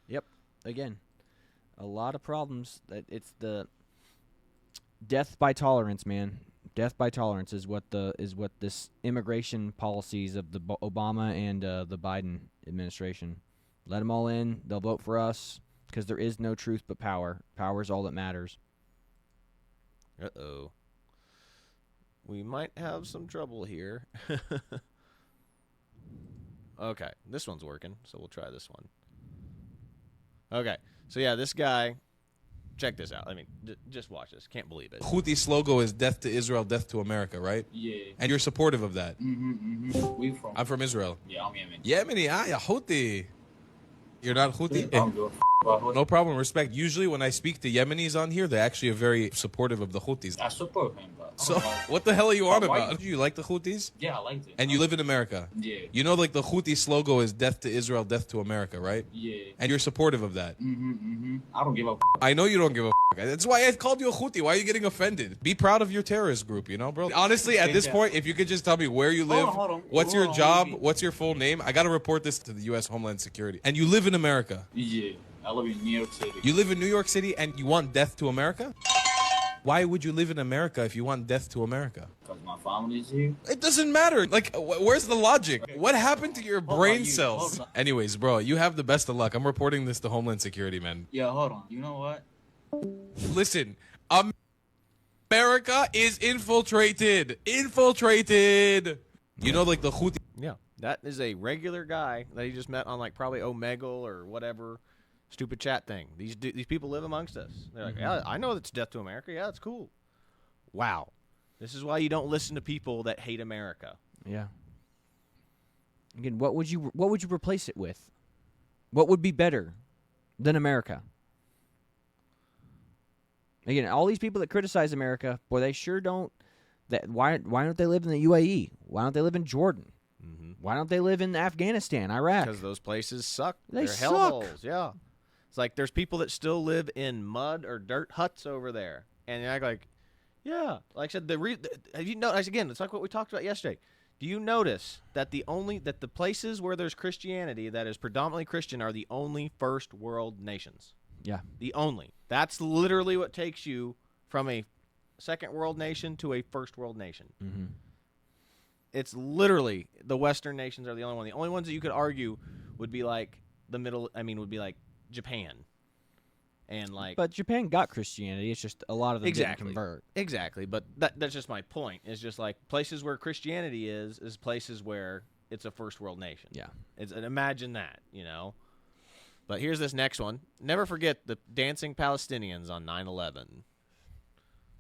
Yep. Again, a lot of problems. It's the death by tolerance, man. Death by tolerance is what this immigration policies of the Obama and the Biden administration. Let them all in. They'll vote for us because there is no truth but power. Power is all that matters. Uh-oh. We might have some trouble here. Okay, this one's working, so we'll try this one. Okay, so yeah, this guy, check this out. I mean, just watch this. Can't believe it. Houthis logo is death to Israel, death to America, right? Yeah. And you're supportive of that? Mm-hmm. Where you from? I'm from Israel. Yeah, I'm Yemen. Yemeni, ya Houthi. You're not Houthi? I don't give a about Houthi. No problem, respect. Usually when I speak to Yemenis on here, they actually are very supportive of the Houthis. I support him, but So, what the hell are you on about? Do you like the Houthis? Yeah, I liked it. And you live in America? Yeah. You know, like, the Houthis logo is death to Israel, death to America, right? Yeah. And you're supportive of that? I don't give a I know you don't give a That's why I called you a Houthi. Why are you getting offended? Be proud of your terrorist group, you know, bro? Honestly, at this point, if you could just tell me where you live, Hold on. what's your job, what's your full name, I got to report this to the U.S. Homeland Security. And you live in America. Yeah. I live in New York City. You live in New York City and you want death to America? Why would you live in America if you want death to America? Because my family's here. It doesn't matter. Like, where's the logic? What happened to your brain cells? Anyways, bro, you have the best of luck. I'm reporting this to Homeland Security, man. Yeah, hold on. You know what? Listen, America is infiltrated. Infiltrated. You know, like the Houthi. Yeah, that is a regular guy that he just met on like probably Omegle or whatever stupid chat thing. These people live amongst us. They're like, yeah, I know it's death to America. Yeah, it's cool. Wow. This is why you don't listen to people that hate America. Yeah. Again, what would you replace it with? What would be better than America? Again, all these people that criticize America, boy, they sure don't. Why don't they live in the UAE? Why don't they live in Jordan? Mm-hmm. Why don't they live in Afghanistan, Iraq? Because those places suck. They're suck. Hellholes. Yeah. It's like there's people that still live in mud or dirt huts over there, and you act like, yeah. Like I said, have you noticed again? It's like what we talked about yesterday. Do you notice that the places where there's Christianity that is predominantly Christian are the only first world nations? Yeah. The only. That's literally what takes you from a second world nation to a first world nation. Mm-hmm. It's literally the Western nations are the only one. The only ones that you could argue would be like would be like Japan. And like, but Japan got Christianity. It's just a lot of them didn't convert. Exactly. But that's just my point. It's just like places where Christianity is places where it's a first world nation. Yeah. Imagine that, you know. But here's this next one. Never forget the dancing Palestinians on 9/11.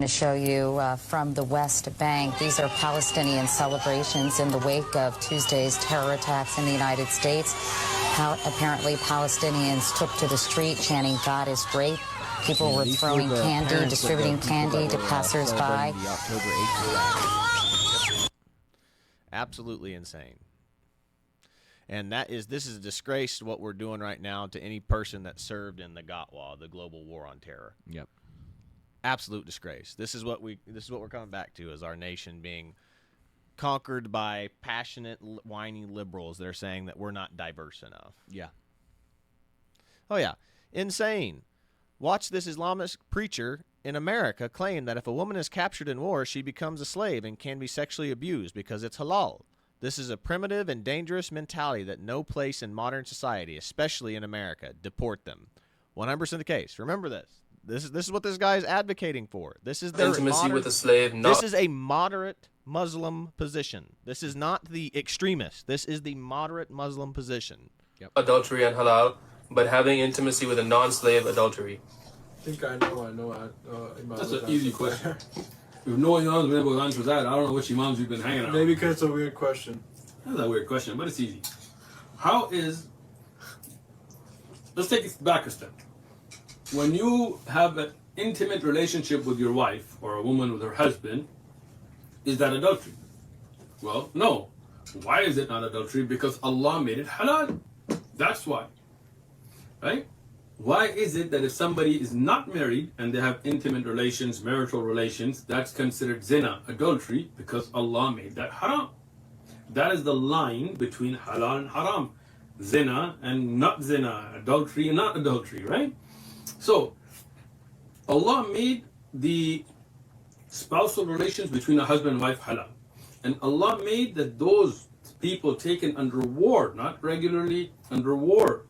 To show you from the West Bank, these are Palestinian celebrations in the wake of Tuesday's terror attacks in the United States. Apparently, Palestinians took to the street chanting, "God is great." People were throwing candy, distributing candy to passersby. Absolutely insane. And this is a disgrace to what we're doing right now to any person that served in the GOTWA, the Global War on Terror. Yep. Absolute disgrace. This is what we're coming back to, as our nation being conquered by passionate, whiny liberals that are saying that we're not diverse enough. Yeah. Oh yeah, insane. Watch this Islamic preacher in America claim that if a woman is captured in war, she becomes a slave and can be sexually abused because it's halal. This is a primitive and dangerous mentality that no place in modern society, especially in America. Deport them. 100% the case. Remember this. This is what this guy is advocating for. This is their intimacy with a slave. This is a moderate Muslim position. This is not the extremist. This is the moderate Muslim position. Yep. Adultery and halal, but having intimacy with a non-slave adultery. I think I know. That's an easy question. If no one else been able to answer that, I don't know which imams you've been hanging out. Maybe because it's a weird question. That's a weird question, but it's easy. Let's take it back a step. When you have an intimate relationship with your wife or a woman with her husband, is that adultery? Well, no. Why is it not adultery? Because Allah made it halal. That's why. Right? Why is it that if somebody is not married and they have intimate relations, marital relations, that's considered zina, adultery, because Allah made that haram? That is the line between halal and haram. Zina and not zina, adultery and not adultery, right? So, Allah made the spousal relations between a husband and wife halal. And Allah made that those people taken under war, not regularly under war,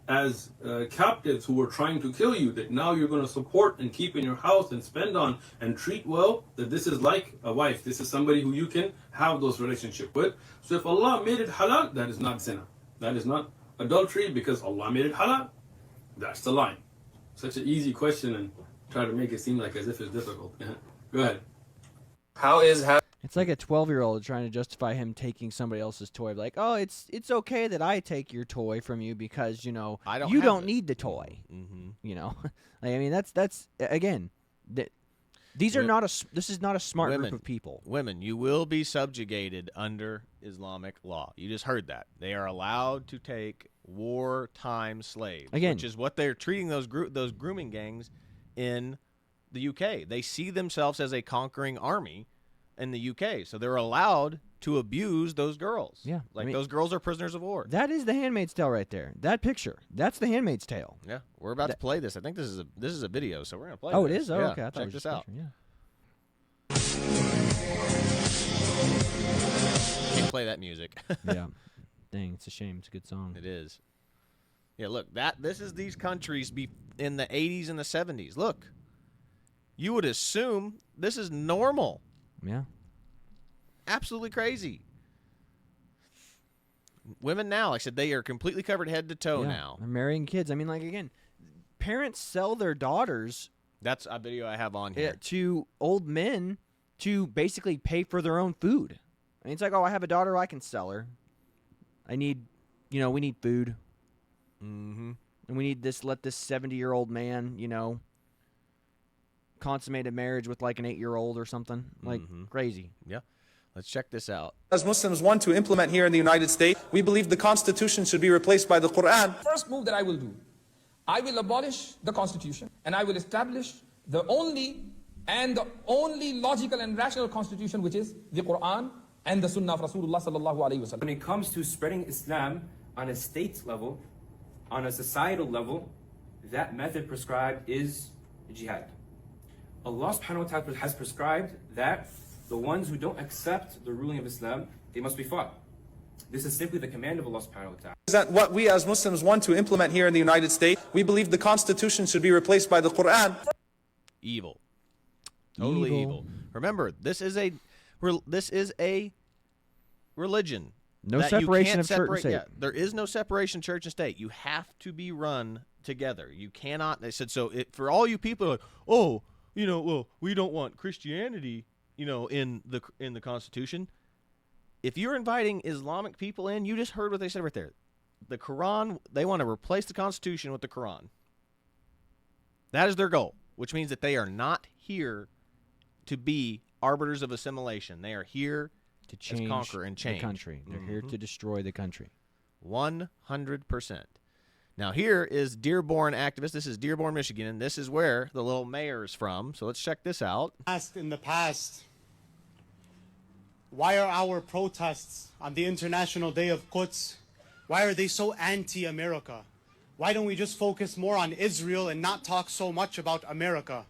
as captives who were trying to kill you, that now you're going to support and keep in your house and spend on and treat well, that this is like a wife. This is somebody who you can have those relationships with. So if Allah made it halal, that is not zina. That is not adultery because Allah made it halal. That's the line. Such an easy question and try to make it seem like as if it's difficult. Go ahead. It's like a 12-year-old trying to justify him taking somebody else's toy. Like, oh, it's okay that I take your toy from you because, you don't need the toy. Mm-hmm. You know? I mean, that's again, this is not a smart group of people. Women, you will be subjugated under Islamic law. You just heard that. They are allowed to take wartime slaves, again, which is what they're treating those grooming gangs in the UK. They see themselves as a conquering army in the UK, so they're allowed to abuse those girls. Yeah, like I mean, those girls are prisoners of war. That is the Handmaid's Tale right there. That picture. That's the Handmaid's Tale. Yeah, we're about to play this. I think this is a video, so we're gonna play. Oh, this. it is. Oh, yeah, okay. I thought check it was this just a out. picture, Can't play that music. Yeah. Dang, it's a shame. It's a good song. It is. Yeah, look, this is these countries in the 80s and the 70s. Look, you would assume this is normal. Yeah. Absolutely crazy. Women now, like I said, they are completely covered head to toe now. They're marrying kids. I mean, like, again, parents sell their daughters. That's a video I have on here. To old men to basically pay for their own food. I mean, it's like, oh, I have a daughter, I can sell her. We need food. Mm-hmm. And we need let this 70-year-old man, consummate a marriage with like an 8-year-old or something. Like, crazy. Yeah. Let's check this out. As Muslims want to implement here in the United States, we believe the Constitution should be replaced by the Quran. First move that I will do, I will abolish the Constitution and I will establish the only logical and rational Constitution, which is the Quran and the Sunnah of Rasulullah sallallahu alaihi wasallam. When it comes to spreading Islam on a state level, on a societal level, that method prescribed is jihad. Allah subhanahu wa ta'ala has prescribed that the ones who don't accept the ruling of Islam, they must be fought. This is simply the command of Allah subhanahu wa ta'ala. Is that what we as Muslims want to implement here in the United States? We believe the Constitution should be replaced by the Quran. Evil. Totally evil. Remember, this is a religion. No that you separation can't of church and separate- state. Yeah, there is no separation of church and state. You have to be run together. You cannot. They said so. For all you people, like, oh, well, we don't want Christianity, in the Constitution. If you're inviting Islamic people in, you just heard what they said right there. The Quran, they want to replace the Constitution with the Quran. That is their goal, which means that they are not here to be arbiters of assimilation. They are here to change conquer and change the country. They're here to destroy the country. 100%. Now here is Dearborn activist. This is Dearborn, Michigan, and this is where the little mayor is from. So let's check this out. Asked in the past, why are our protests on the International Day of Quds, why are they so anti-America? Why don't we just focus more on Israel and not talk so much about America?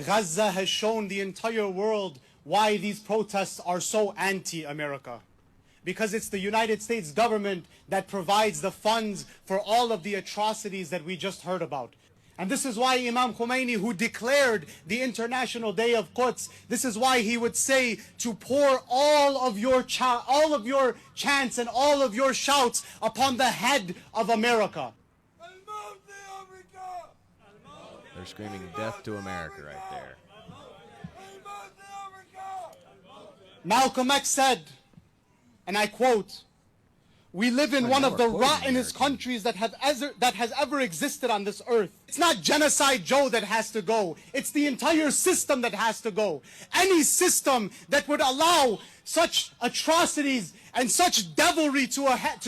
Gaza has shown the entire world why these protests are so anti-America. Because it's the United States government that provides the funds for all of the atrocities that we just heard about. And this is why Imam Khomeini, who declared the International Day of Quds, this is why he would say to pour all of your chants and all of your shouts upon the head of America. They're screaming death to America right there. Malcolm X said, and I quote, "We live in one of the rottenest countries that has ever existed on this earth. It's not Genocide Joe that has to go. It's the entire system that has to go. Any system that would allow such atrocities and such devilry to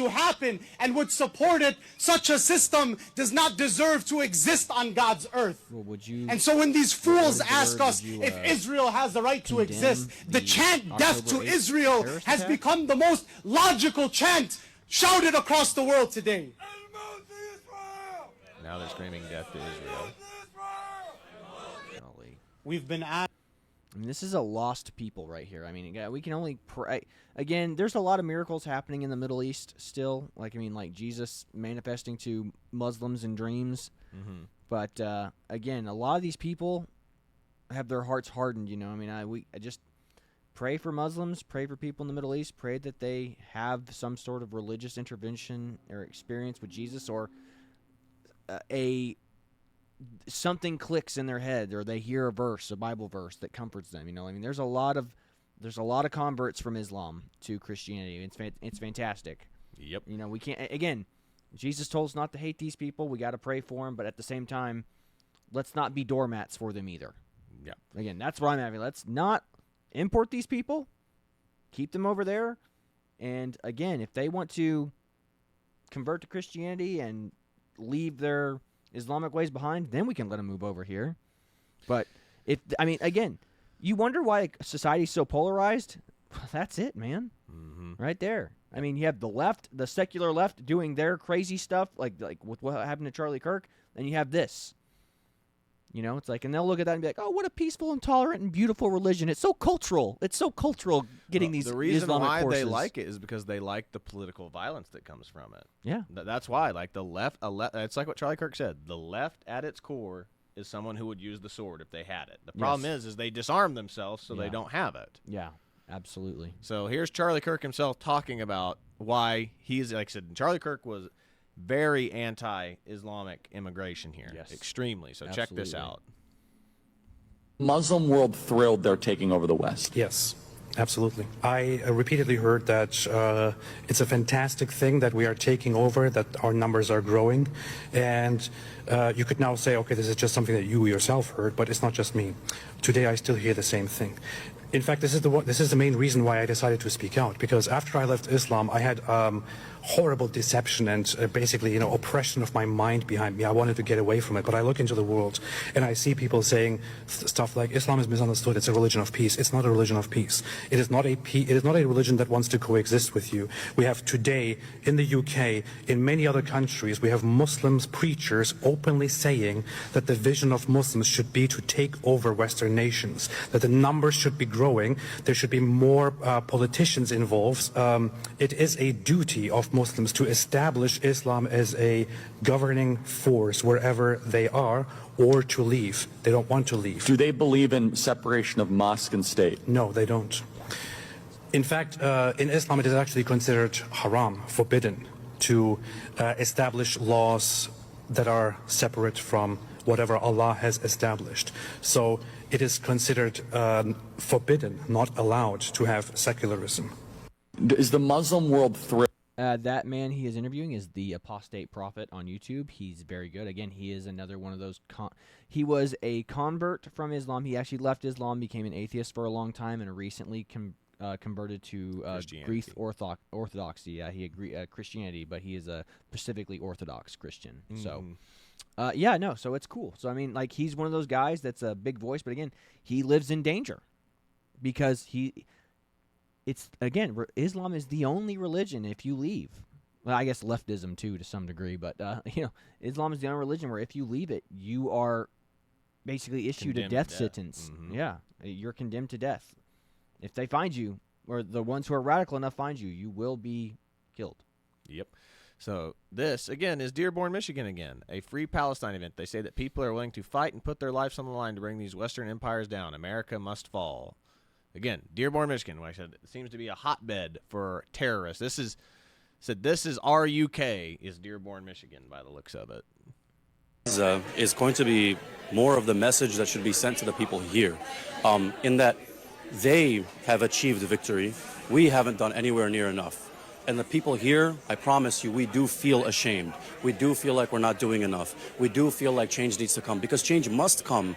happen and would support it, such a system does not deserve to exist on God's earth." And so when these fools ask us if Israel has the right to exist, the chant "Death to Israel" has become the most logical chant shouted across the world today. Now they're screaming death to Israel. We've been asked. I mean, this is a lost people right here. I mean, we can only pray. Again, there's a lot of miracles happening in the Middle East still. Like Jesus manifesting to Muslims in dreams. Mm-hmm. But again, a lot of these people have their hearts hardened. I mean, I just pray for Muslims, pray for people in the Middle East, pray that they have some sort of religious intervention or experience with Jesus, or something clicks in their head, or they hear a Bible verse that comforts them. I mean, there's a lot of converts from Islam to Christianity. It's fantastic. Yep. We can't. Again, Jesus told us not to hate these people. We got to pray for them, but at the same time, let's not be doormats for them either. Yeah. Again, that's what I'm having. Let's not import these people. Keep them over there. And again, if they want to convert to Christianity and leave their Islamic ways behind, then we can let them move over here. But again, You wonder why society's so polarized? That's it, man. Right there. I mean, you have the left, the secular left, doing their crazy stuff, like with what happened to Charlie Kirk, and you have this. You know, it's like, and they'll look at that and be like, "Oh, what a peaceful and tolerant and beautiful religion! It's so cultural. It's so cultural." Getting these the reason Islamic why forces. they like it is because they like the political violence that comes from it. Yeah, that's why. Like the left, it's like what Charlie Kirk said. The left, at its core, is someone who would use the sword if they had it. The problem is they disarm themselves so they don't have it. Yeah, absolutely. So here's Charlie Kirk himself talking about why he's, like I said, Charlie Kirk was very anti-Islamic immigration here. Yes. Extremely. So check this out. Muslim world thrilled they're taking over the West. Yes, absolutely. I repeatedly heard that it's a fantastic thing that we are taking over, that our numbers are growing. And you could now say, okay, this is just something that you yourself heard, but it's not just me. Today I still hear the same thing. In fact, this is the main reason why I decided to speak out, because after I left Islam, I had horrible deception and basically, oppression of my mind behind me. I wanted to get away from it, but I look into the world and I see people saying stuff like Islam is misunderstood. It's a religion of peace. It's not a religion of peace. It is not a religion that wants to coexist with you. We have today in the UK, in many other countries, we have Muslims preachers openly saying that the vision of Muslims should be to take over Western nations, that the numbers should be growing, there should be more politicians involved. It is a duty of Muslims to establish Islam as a governing force wherever they are, or to leave. They don't want to leave. Do they believe in separation of mosque and state? No, they don't. In fact, in Islam it is actually considered haram, forbidden, to establish laws that are separate from whatever Allah has established. So it is considered forbidden, not allowed to have secularism. Is the Muslim world thrilled? That man he is interviewing is the Apostate Prophet on YouTube. He's very good. Again, he is another one of those. He was a convert from Islam. He actually left Islam, became an atheist for a long time, and recently converted to Greek Orthodoxy. Yeah, he Christianity, but he is a specifically Orthodox Christian. So, so it's cool. So I mean, like, he's one of those guys that's a big voice, but again, he lives in danger because Islam is the only religion if you leave. Well, I guess leftism too to some degree, but Islam is the only religion where if you leave it, you are basically issued a death sentence. Mm-hmm. Yeah, you're condemned to death. If they find you, or the ones who are radical enough find you, you will be killed. Yep. So this, again, is Dearborn, Michigan again, a Free Palestine event. They say that people are willing to fight and put their lives on the line to bring these Western empires down. America must fall. Again, Dearborn, Michigan, like I said, it seems to be a hotbed for terrorists. This is our UK, is Dearborn, Michigan, by the looks of it. Is going to be more of the message that should be sent to the people here, in that they have achieved victory. We haven't done anywhere near enough. And the people here, I promise you, we do feel ashamed. We do feel like we're not doing enough. We do feel like change needs to come, because change must come.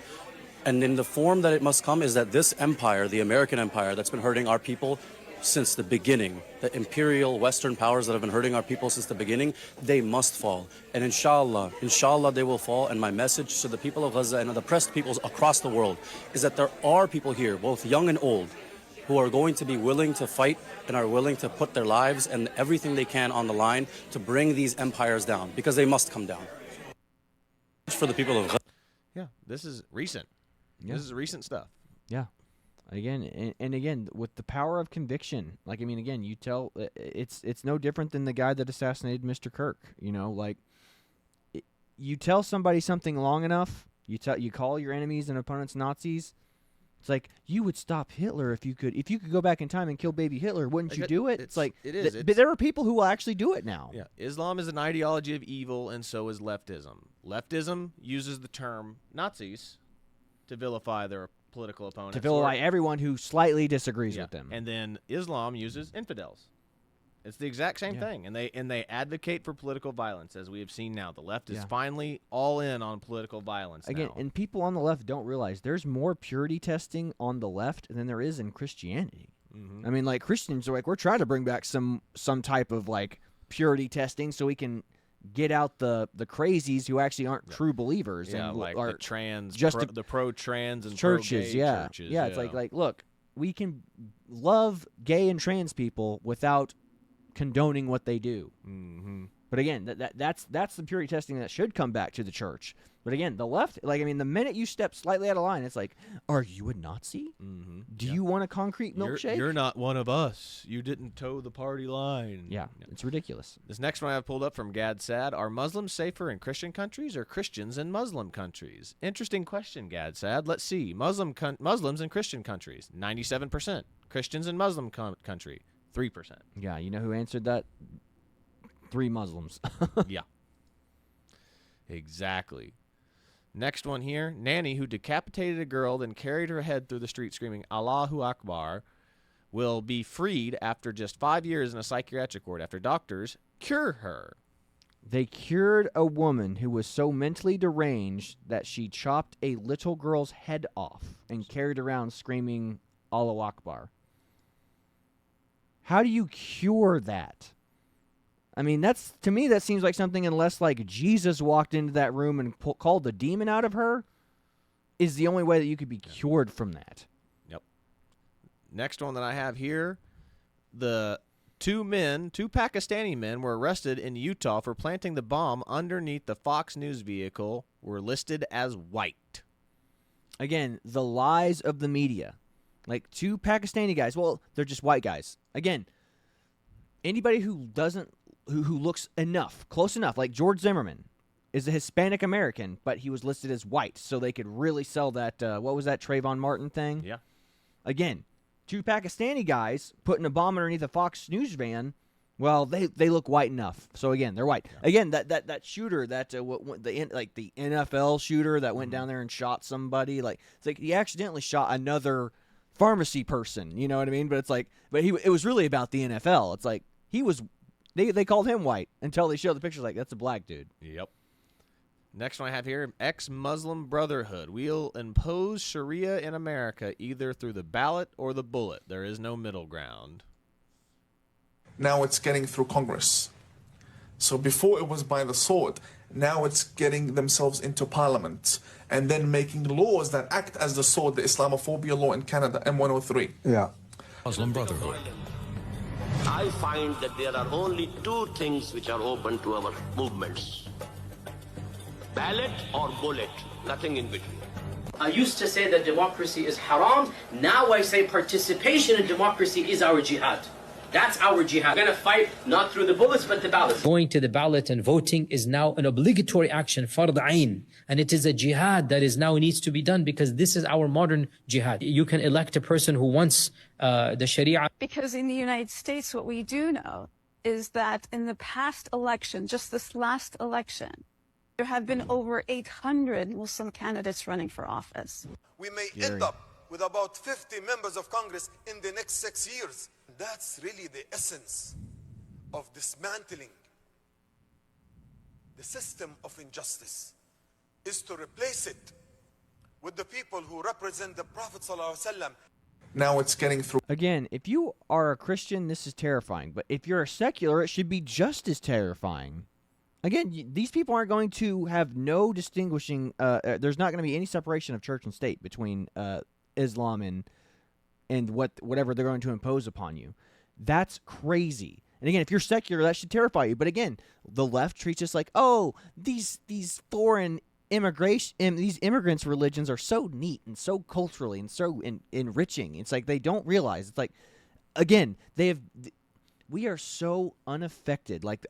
And in the form that it must come is that this empire, the American empire that's been hurting our people since the beginning, the imperial Western powers that have been hurting our people since the beginning, they must fall. And inshallah they will fall. And my message to the people of Gaza and the oppressed peoples across the world is that there are people here, both young and old, who are going to be willing to fight and are willing to put their lives and everything they can on the line to bring these empires down, because they must come down. For the people of Gaza. Yeah, this is recent. Yeah. This is recent stuff. Yeah. Again, and again, with the power of conviction, like, I mean, again, you tell, it's no different than the guy that assassinated Mr. Kirk. You tell somebody something long enough, you call your enemies and opponents Nazis. It's like, you would stop Hitler if you could go back in time and kill baby Hitler, wouldn't you do it? It's like, but there are people who will actually do it now. Yeah, Islam is an ideology of evil, and so is leftism. Leftism uses the term Nazis to vilify their political opponents. To vilify everyone who slightly disagrees with them. And then Islam uses infidels. It's the exact same thing, and they advocate for political violence, as we have seen now. The left is finally all in on political violence now. And people on the left don't realize there's more purity testing on the left than there is in Christianity. Mm-hmm. I mean, like, Christians are like, we're trying to bring back some type of, like, purity testing so we can get out the crazies who actually aren't true believers. Yeah, and like are the trans, just the pro-trans and churches. pro-gay Yeah, churches. yeah. It's like look, we can love gay and trans people without condoning what they do. Mm-hmm. But again, that's the purity testing that should come back to the church. But again, the left, the minute you step slightly out of line, it's like, are you a Nazi? Mm-hmm. Do you want a concrete milkshake? You're not one of us. You didn't toe the party line. Yeah, it's ridiculous. This next one I have pulled up from Gad Sad. Are Muslims safer in Christian countries or Christians in Muslim countries? Interesting question, Gad Sad. Let's see. Muslims in Christian countries, 97%. Christians in Muslim country, 3%. Yeah, you know who answered that? 3 Muslims. Yeah. Exactly. Next one here. Nanny who decapitated a girl, then carried her head through the street screaming, Allahu Akbar, will be freed after just 5 years in a psychiatric ward after doctors cure her. They cured a woman who was so mentally deranged that she chopped a little girl's head off and carried around screaming, Allahu Akbar. How do you cure that? I mean, to me, that seems like something unless, Jesus walked into that room and called the demon out of her is the only way that you could be cured from that. Yep. Next one that I have here, the two Pakistani men were arrested in Utah for planting the bomb underneath the Fox News vehicle were listed as white. Again, the lies of the media. 2 Pakistani guys, well, they're just white guys. Again, anybody who looks close enough, like George Zimmerman, is a Hispanic American, but he was listed as white, so they could really sell that, what was that, Trayvon Martin thing? Yeah. Again, 2 Pakistani guys putting a bomb underneath a Fox News van, well, they look white enough. So again, they're white. Yeah. Again, that shooter, the NFL shooter that went down there and shot somebody, it's like he accidentally shot another pharmacy person, you know what I mean? But it was really about the NFL. It's like he was. They called him white until they showed the pictures that's a black dude. Yep. Next one I have here, ex-Muslim Brotherhood. We'll impose Sharia in America either through the ballot or the bullet. There is no middle ground. Now it's getting through Congress. So before it was by the sword, now it's getting themselves into Parliament and then making laws that act as the sword, the Islamophobia law in Canada, M103. Yeah. Muslim Brotherhood. I find that there are only 2 things which are open to our movements. Ballot or bullet, nothing in between. I used to say that democracy is haram. Now I say participation in democracy is our jihad. That's our jihad. We're going to fight not through the bullets, but the ballot. Going to the ballot and voting is now an obligatory action, fard ayn. And it is a jihad that is now needs to be done because this is our modern jihad. You can elect a person who wants the Sharia. Because in the United States, what we do know is that in the past election, just this last election, there have been over 800 Muslim candidates running for office. We may end up with about 50 members of Congress in the next 6 years. That's really the essence of dismantling the system of injustice, is to replace it with the people who represent the Prophet ﷺ. Now it's getting through. Again, if you are a Christian, this is terrifying. But if you're a secular, it should be just as terrifying. Again, these people aren't going to have no distinguishing. There's not going to be any separation of church and state between Islam and whatever they're going to impose upon you. That's crazy. And again, if you're secular, that should terrify you. But again, the left treats us like, oh, these foreign immigration, these immigrants' religions are so neat and so culturally and so enriching. It's like they don't realize. It's like, again, we are so unaffected. Like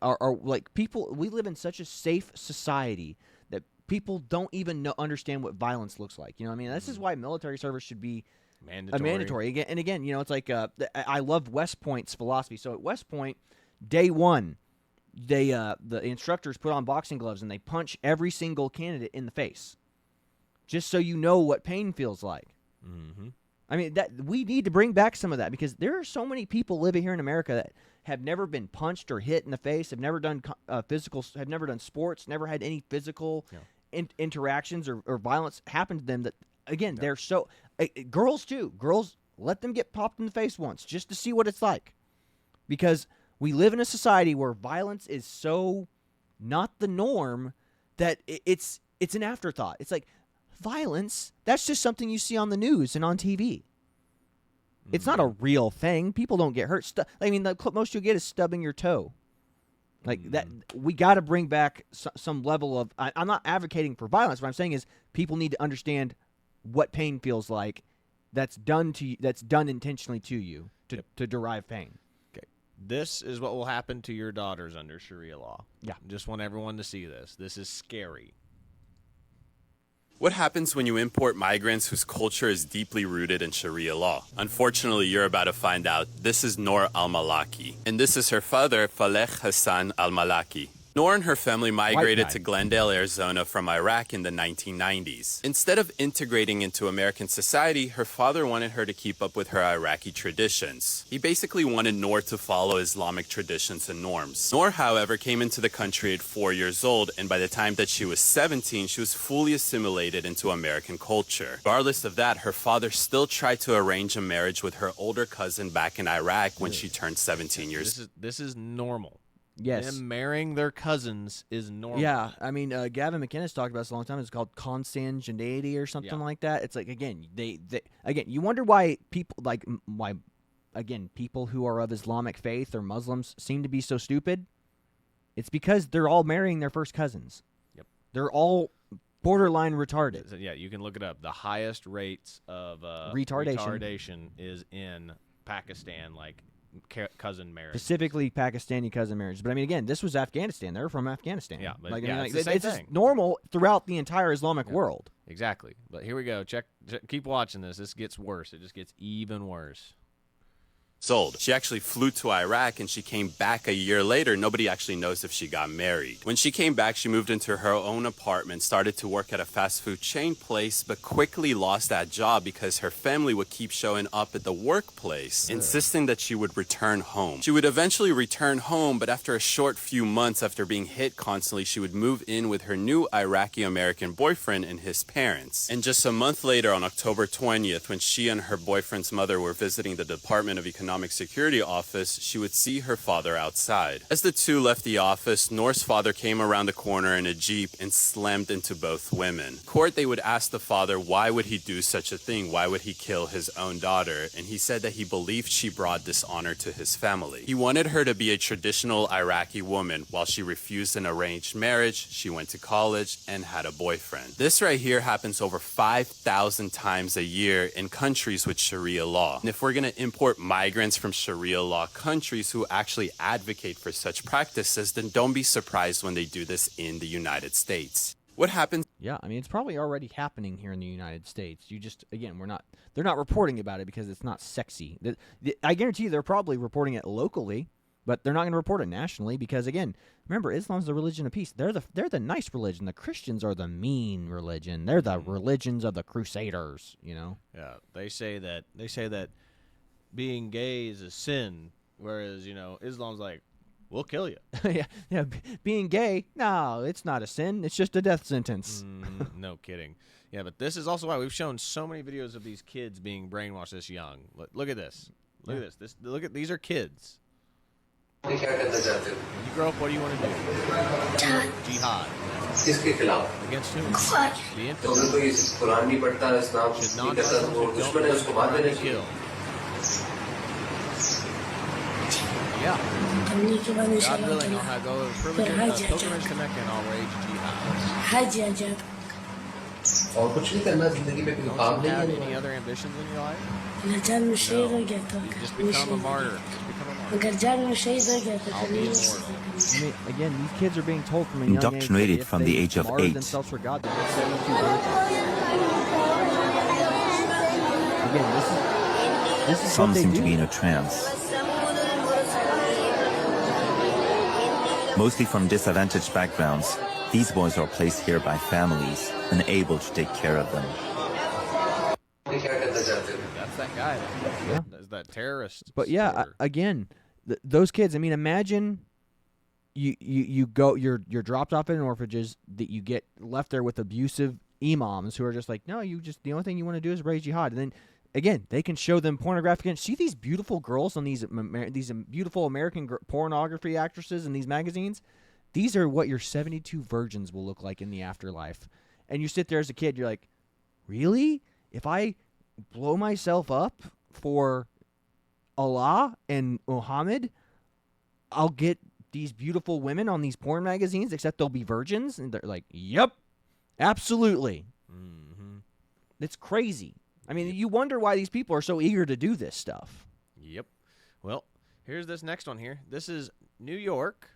people, we live in such a safe society that people don't even understand what violence looks like. You know what I mean? This is why military service should be mandatory. Again, you know, it's like I love West Point's philosophy. So at West Point, day one, the instructors put on boxing gloves and they punch every single candidate in the face, just so you know what pain feels like. Mm-hmm. I mean, that we need to bring back some of that because there are so many people living here in America that have never been punched or hit in the face, have never done physical, have never done sports, never had any physical interactions or violence happen to them. That again, they're so girls too. Girls, let them get popped in the face once just to see what it's like, because we live in a society where violence is so not the norm, that it's an afterthought. It's like violence, that's just something you see on the news and on TV. It's not a real thing. People don't get hurt. I mean, the most you'll get is stubbing your toe. Like that, we got to bring back some level of. I'm not advocating for violence. What I'm saying is people need to understand what pain feels like. That's done to you. That's done intentionally to you to derive pain. Okay, this is what will happen to your daughters under Sharia law. Yeah, just want everyone to see this. This is scary. What happens when you import migrants whose culture is deeply rooted in Sharia law? Unfortunately, you're about to find out. This is Noor al-Malaki, and this is her father, Faleh Hassan al-Malaki. Noor and her family migrated to Glendale, Arizona from Iraq in the 1990s. Instead of integrating into American society, her father wanted her to keep up with her Iraqi traditions. He basically wanted Noor to follow Islamic traditions and norms. Noor, however, came into the country at 4 years old, and by the time that she was 17, she was fully assimilated into American culture. Regardless of that, her father still tried to arrange a marriage with her older cousin back in Iraq when she turned 17 years. This is normal. Yes. Them marrying their cousins is normal. Yeah, I mean, Gavin McInnes talked about this a long time. It's called consanguinity or something like that. It's like, again, you wonder why people, people who are of Islamic faith or Muslims seem to be so stupid. It's because they're all marrying their first cousins. Yep. They're all borderline retarded. So, yeah, you can look it up. The highest rates of retardation is in Pakistan, like cousin marriage. Specifically Pakistani cousin marriage. But I mean, again, this was Afghanistan. They're from Afghanistan. Yeah, but it's the same it's thing. normal throughout the entire Islamic world. Exactly. But here we go. Keep watching this. This gets worse. It just gets even worse. Old. She actually flew to Iraq and she came back a year later. Nobody actually knows if she got married. When she came back, she moved into her own apartment, started to work at a fast food chain place, but quickly lost that job because her family would keep showing up at the workplace, insisting that she would return home. She would eventually return home, but after a short few months after being hit constantly, she would move in with her new Iraqi-American boyfriend and his parents. And just a month later, on October 20th, when she and her boyfriend's mother were visiting the Department of Economic Security office, she would see her father outside. As the two left the office, Noor's father came around the corner in a Jeep and slammed into both women. In court, they would ask the father why would he do such a thing? Why would he kill his own daughter? And he said that he believed she brought dishonor to his family. He wanted her to be a traditional Iraqi woman. While she refused an arranged marriage, she went to college and had a boyfriend. This right here happens over 5,000 times a year in countries with Sharia law. And if we're going to import migrants from Sharia law countries who actually advocate for such practices, then don't be surprised when they do this in the United States. What happens? Yeah, I mean, it's probably already happening here in the United States. You just, again, they're not reporting about it because it's not sexy. I guarantee you they're probably reporting it locally, but they're not going to report it nationally because, again, remember, Islam's the religion of peace. They're the nice religion. The Christians are the mean religion. They're the religions of the Crusaders, you know? Yeah, they say that being gay is a sin, whereas, Islam's like, we'll kill you. yeah. Being gay, no, it's not a sin. It's just a death sentence. No kidding. Yeah, but this is also why we've shown so many videos of these kids being brainwashed this young. Look at this. Look at this. These are kids. When you grow up, what do you want to do? Jihad. Against whom? The infidels. Should non-Muslims be killed. Yeah. God willing, I'll go pilgrimage to Mecca and I'll wage jihad. Don't you have any other ambitions in your life? No. You just become a martyr. I'll be immortal. I mean, again, these kids are being told from a young age indoctrinated from the age of 8. Themselves for God, they're 72 Again, this is Some what they seem do. to be in a trance. Mostly from disadvantaged backgrounds, these boys are placed here by families unable to take care of them. That's that guy. Yeah. That's that terrorist. But yeah, again, those kids. I mean, imagine you're dropped off in orphanages, that you get left there with abusive imams who are just like, no, the only thing you want to do is raise jihad, and then. Again, they can show them pornographic. See these beautiful girls on these beautiful American pornography actresses in these magazines? these are what your 72 virgins will look like in the afterlife. And you sit there as a kid, you're like, really? If I blow myself up for Allah and Muhammad, I'll get these beautiful women on these porn magazines, except they'll be virgins? And they're like, yep, absolutely. Mm-hmm. It's crazy. I mean, you wonder why these people are so eager to do this stuff. Yep. Well, here's this next one here. This is New York.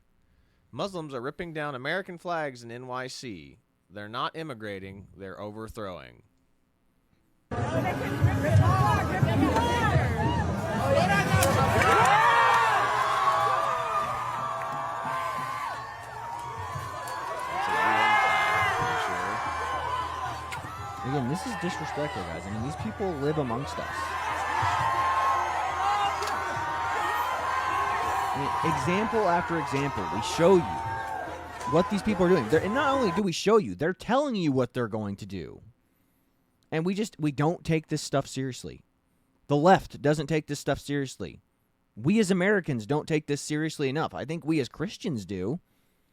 Muslims are ripping down American flags in NYC. They're not immigrating, they're overthrowing. Again, this is disrespectful, guys. I mean, these people live amongst us. I mean, example after example, we show you what these people are doing. And not only do we show you, they're telling you what they're going to do. And we don't take this stuff seriously. The left doesn't take this stuff seriously. We as Americans don't take this seriously enough. I think we as Christians do.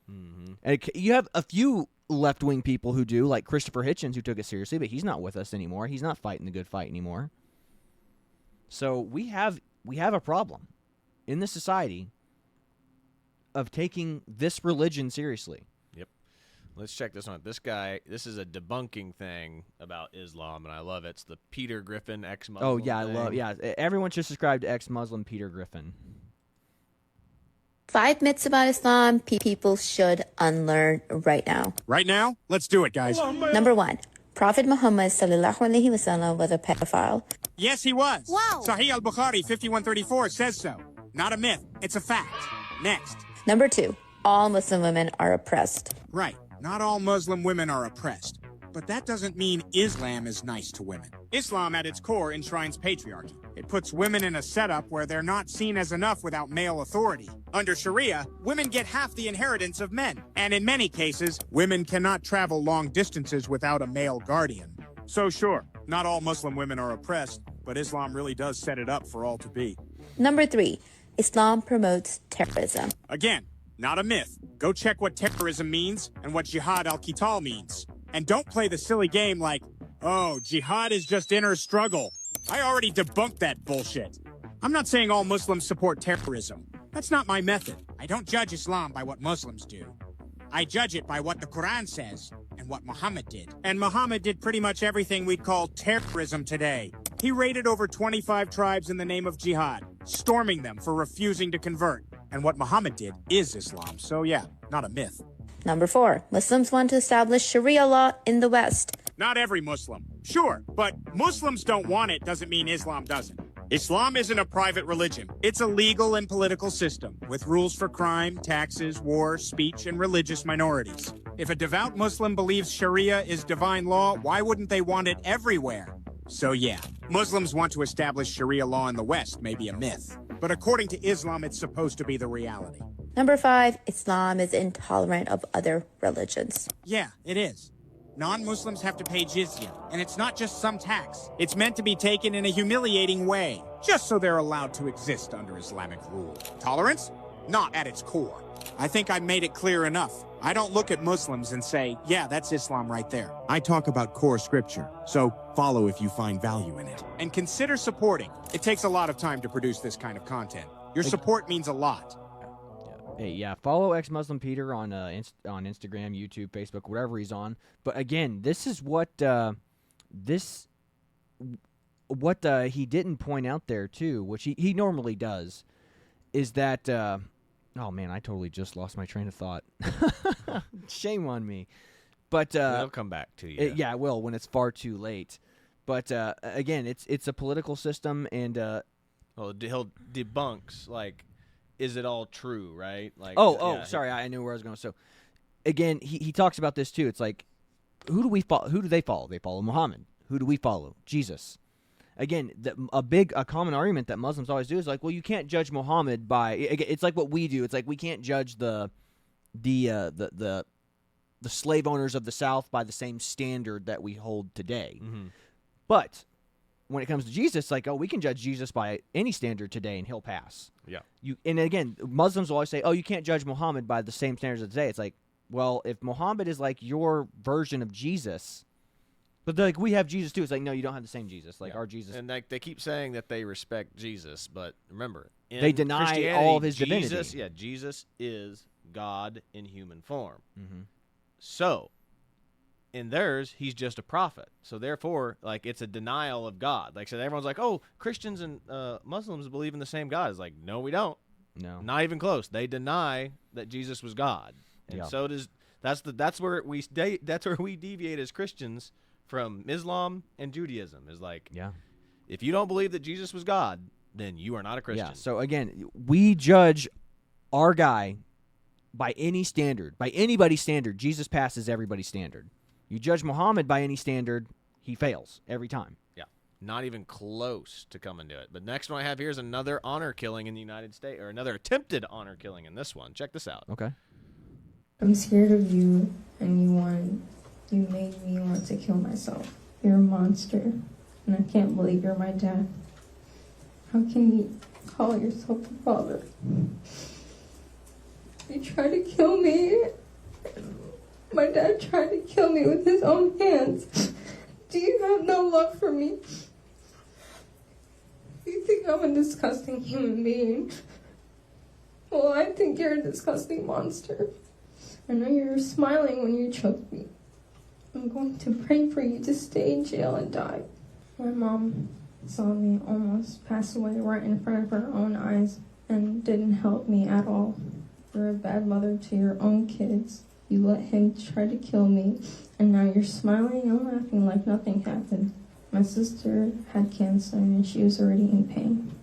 Mm-hmm. And you have a few left-wing people who do, like Christopher Hitchens, who took it seriously, but he's not with us anymore. He's not fighting the good fight anymore. So we have a problem in this society of taking this religion seriously. Yep. Let's check this one. This guy, this is a debunking thing about Islam, and I love it. It's the Peter Griffin ex-Muslim Oh, yeah, thing. everyone should subscribe to ex-Muslim Peter Griffin. 5 myths about Islam people should unlearn right now. Right now? Let's do it, guys. Number 1, Prophet Muhammad sallallahu alaihi wasallam was a pedophile. Yes, he was. Wow. Sahih al-Bukhari 5134 says so. Not a myth. It's a fact. Next. Number 2, all Muslim women are oppressed. Right. Not all Muslim women are oppressed. But that doesn't mean Islam is nice to women. Islam, at its core, enshrines patriarchy. It puts women in a setup where they're not seen as enough without male authority. Under Sharia, women get half the inheritance of men. And in many cases, women cannot travel long distances without a male guardian. So sure, not all Muslim women are oppressed, but Islam really does set it up for all to be. Number 3, Islam promotes terrorism. Again, not a myth. Go check what terrorism means and what jihad al-qital means. And don't play the silly game like, oh, jihad is just inner struggle. I already debunked that bullshit. I'm not saying all Muslims support terrorism. That's not my method. I don't judge Islam by what Muslims do. I judge it by what the Quran says and what Muhammad did. And Muhammad did pretty much everything we'd call terrorism today. He raided over 25 tribes in the name of jihad, storming them for refusing to convert. And what Muhammad did is Islam. So yeah, not a myth. Number 4, Muslims want to establish Sharia law in the West. Not every Muslim. Sure, but Muslims don't want it doesn't mean Islam doesn't. Islam isn't a private religion. It's a legal and political system with rules for crime, taxes, war, speech, and religious minorities. If a devout Muslim believes Sharia is divine law, why wouldn't they want it everywhere? So yeah, Muslims want to establish Sharia law in the West may be a myth. But according to Islam, it's supposed to be the reality. Number 5, Islam is intolerant of other religions. Yeah, it is. Non-Muslims have to pay jizya, and it's not just some tax. It's meant to be taken in a humiliating way, just so they're allowed to exist under Islamic rule. Tolerance? Not at its core. I think I made it clear enough. I don't look at Muslims and say, yeah, that's Islam right there. I talk about core scripture, so follow if you find value in it. And consider supporting. It takes a lot of time to produce this kind of content. Your support means a lot. Hey, yeah, follow ex-Muslim Peter on Instagram, YouTube, Facebook, whatever he's on. But again, this is what he didn't point out there too, which he normally does, is that oh man, I totally just lost my train of thought. Shame on me. But it'll come back to you. Yeah, it will when it's far too late. But again, it's a political system, and well, he'll debunks like. Is it all true, right? Like, sorry, I knew where I was going. So, again, he talks about this too. It's like, who do we follow? Who do they follow? They follow Muhammad. Who do we follow? Jesus. Again, a common argument that Muslims always do is like, well, you can't judge Muhammad by. It's like what we do. It's like we can't judge the slave owners of the South by the same standard that we hold today. Mm-hmm. But when it comes to Jesus, like, oh, we can judge Jesus by any standard today, and he'll pass. Yeah. And again, Muslims will always say, oh, you can't judge Muhammad by the same standards of today. It's like, well, if Muhammad is like your version of Jesus, but they're like, we have Jesus too. It's like, no, you don't have the same Jesus. Like our Jesus. And like they keep saying that they respect Jesus, but remember, in they deny Christianity, all of his Jesus, divinity. Yeah, Jesus is God in human form. Mm-hmm. So, in theirs, he's just a prophet. So therefore, like, it's a denial of God. Like, so everyone's like, oh, Christians and Muslims believe in the same God. It's like, no, we don't. No, not even close. They deny that Jesus was God, and so does that's where we deviate as Christians from Islam and Judaism. Is like, if you don't believe that Jesus was God, then you are not a Christian. Yeah. So again, we judge our guy by any standard, by anybody's standard. Jesus passes everybody's standard. You judge Muhammad by any standard, he fails every time. Yeah, not even close to coming to it. But next one I have here is another honor killing in the United States, or another attempted honor killing in this one. Check this out. Okay. I'm scared of you, and you made me want to kill myself. You're a monster, and I can't believe you're my dad. How can you call yourself a father? You tried to kill me. My dad tried to kill me with his own hands. Do you have no love for me? You think I'm a disgusting human being? Well, I think you're a disgusting monster. I know you're smiling when you choked me. I'm going to pray for you to stay in jail and die. My mom saw me almost pass away right in front of her own eyes and didn't help me at all. You're a bad mother to your own kids. You let him try to kill me, and now you're smiling and laughing like nothing happened. My sister had cancer and she was already in pain.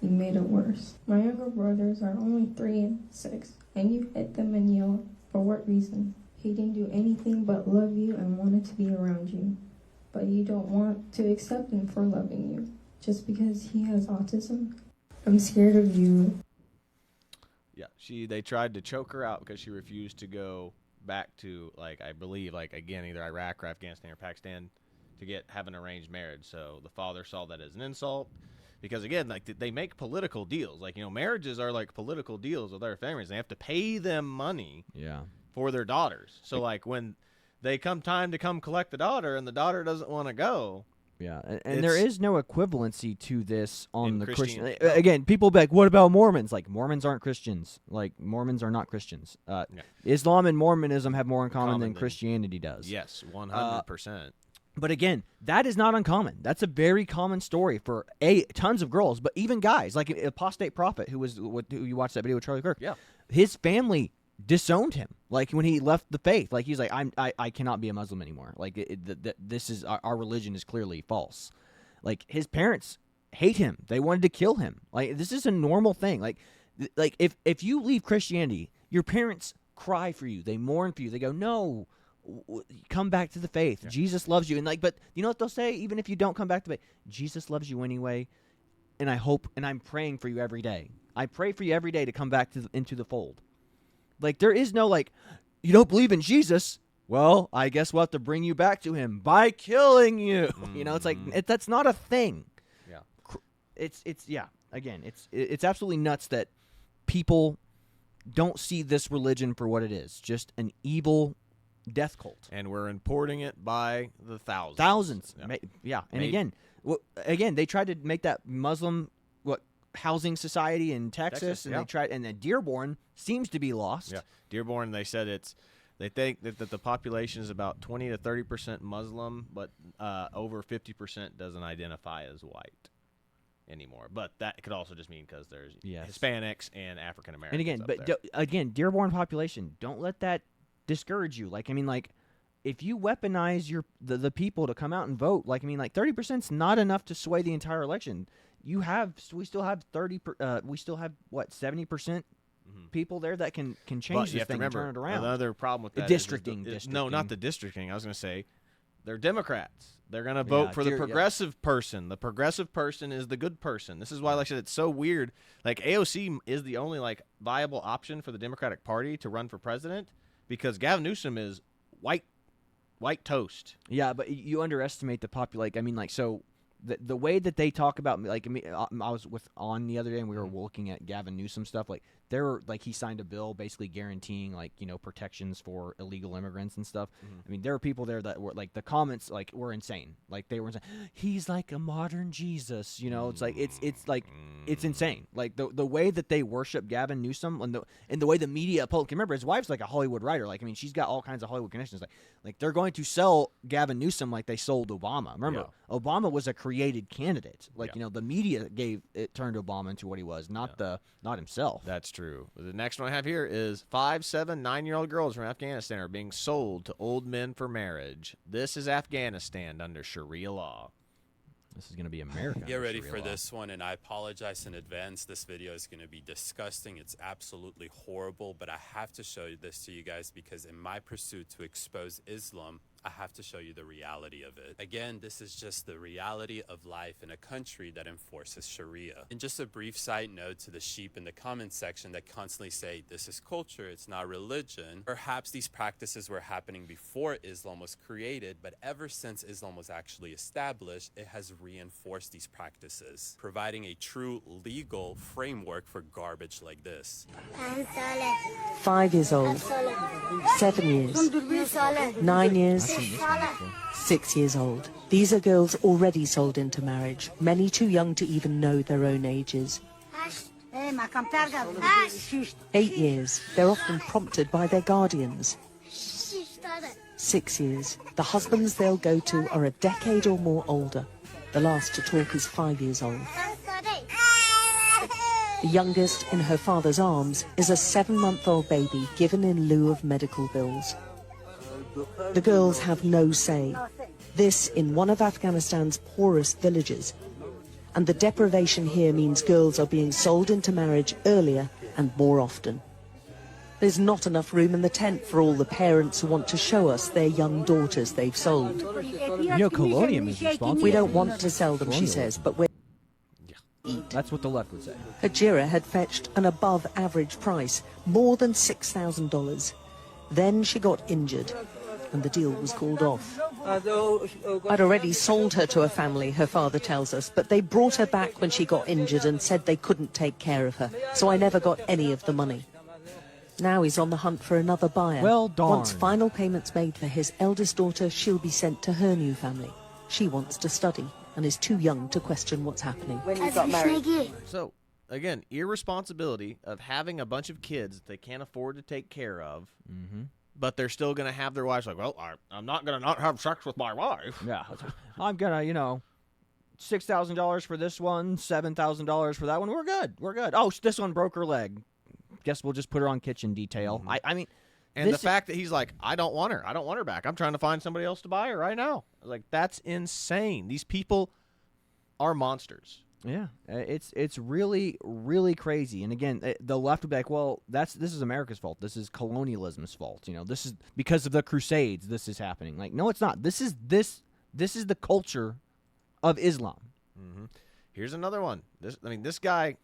You made it worse. My younger brothers are only 3 and 6, and you hit them and yelled. For what reason? He didn't do anything but love you and wanted to be around you. But you don't want to accept him for loving you, just because he has autism. I'm scared of you. Yeah, they tried to choke her out because she refused to go back to, like, I believe, like, again, either Iraq or Afghanistan or Pakistan to have an arranged marriage. So the father saw that as an insult because, again, like, they make political deals. Like, marriages are like political deals with their families. They have to pay them money for their daughters. So, like, when they come time to come collect the daughter and the daughter doesn't want to go. Yeah, and there is no equivalency to this on the Christian. No. Again, people be like, what about Mormons? Like, Mormons aren't Christians. Like, Mormons are not Christians. Islam and Mormonism have more in common than Christianity does. Yes, 100%. But again, that is not uncommon. That's a very common story for tons of girls, but even guys. Like, Apostate Prophet, who you watched that video with Charlie Kirk. Yeah. His family disowned him, like, when he left the faith. Like, he's like, I cannot be a Muslim anymore. Like, this is our religion is clearly false. Like, his parents hate him. They wanted to kill him. Like, this is a normal thing. Like if you leave Christianity, your parents cry for you. They mourn for you. They go, no, come back to the faith. Yeah. Jesus loves you. And like, but you know what they'll say? Even if you don't come back to the faith, Jesus loves you anyway. And I hope, and I'm praying for you every day. I pray for you every day to come back into the fold. Like, there is no, like, you don't believe in Jesus? Well, I guess we'll have to bring you back to him by killing you. Mm-hmm. You know, it's like, that's not a thing. Yeah. Again, it's absolutely nuts that people don't see this religion for what it is. Just an evil death cult. And we're importing it by the thousands. Thousands. Yeah. And again, they tried to make that Muslim, housing society in Texas, and they tried, and then Dearborn seems to be lost. Yeah, Dearborn. They said they think that the population is about 20 to 30% Muslim, but over 50% doesn't identify as white anymore. But that could also just mean because there's Hispanics and African Americans. And again, Dearborn population, don't let that discourage you. Like, I mean, like, if you weaponize the people to come out and vote, like, I mean, like, 30% is not enough to sway the entire election. We still have 70% people there that can change this thing and turn it around. Another problem with that districting. No, not the districting. I was going to say they're Democrats. They're going to vote for the progressive person. The progressive person is the good person. This is why, like I said, it's so weird. Like, AOC is the only, like, viable option for the Democratic Party to run for president because Gavin Newsom is white toast. Yeah, but you underestimate the population. I mean, like, so the way that they talk about, like, I was on the other day and we were looking at Gavin Newsom stuff. Like, he signed a bill basically guaranteeing, like, protections for illegal immigrants and stuff. I mean, there were people there that were like, the comments like were insane. Like, they were saying he's like a modern Jesus. It's like it's insane. Like the way that they worship Gavin Newsom and the way the media. Remember, his wife's like a Hollywood writer. Like, I mean, she's got all kinds of Hollywood connections. Like they're going to sell Gavin Newsom like they sold Obama. Remember, Obama was a created candidate. Like, the media turned Obama into what he was, not himself. That's true. The next one I have here is 5, 7, 9-year-old girls from Afghanistan are being sold to old men for marriage. This is Afghanistan under Sharia law. This is going to be America. Get ready for this one, and I apologize in advance. This video is going to be disgusting. It's absolutely horrible, but I have to show this to you guys because in my pursuit to expose Islam, I have to show you the reality of it. Again, this is just the reality of life in a country that enforces Sharia. And just a brief side note to the sheep in the comment section that constantly say, this is culture, it's not religion. Perhaps these practices were happening before Islam was created, but ever since Islam was actually established, it has reinforced these practices, providing a true legal framework for garbage like this. 5 years old, 7 years, 9 years, 6 years old. These are girls already sold into marriage, many too young to even know their own ages. 8 years, they're often prompted by their guardians. 6 years, the husbands they'll go to are a decade or more older. The last to talk is 5 years old. The youngest, in her father's arms, is a 7-month-old baby given in lieu of medical bills. The girls have no say. This in one of Afghanistan's poorest villages. And the deprivation here means girls are being sold into marriage earlier and more often. There's not enough room in the tent for all the parents who want to show us their young daughters they've sold. Colonium is responsible. We don't want to sell them, she says, but we're... That's what the left would say. Hajira had fetched an above-average price, more than $6,000. Then she got injured, and the deal was called off. I'd already sold her to a family, her father tells us, but they brought her back when she got injured and said they couldn't take care of her, so I never got any of the money. Now he's on the hunt for another buyer. Well, darn. Once final payments made for his eldest daughter, she'll be sent to her new family. She wants to study and is too young to question what's happening. When you got married. So, again, irresponsibility of having a bunch of kids that they can't afford to take care of, but they're still going to have their wives like, well, I'm not going to not have sex with my wife. Yeah. I'm going to, $6,000 for this one, $7,000 for that one. We're good. We're good. Oh, this one broke her leg. Guess we'll just put her on kitchen detail. I mean... And the fact that he's like, I don't want her. I don't want her back. I'm trying to find somebody else to buy her right now. Like, that's insane. These people are monsters. Yeah, it's really, really crazy. And again, the left would be like, well, this is America's fault. This is colonialism's fault. This is because of the Crusades. This is happening. Like, no, it's not. This is the culture of Islam. Here's another one. This guy.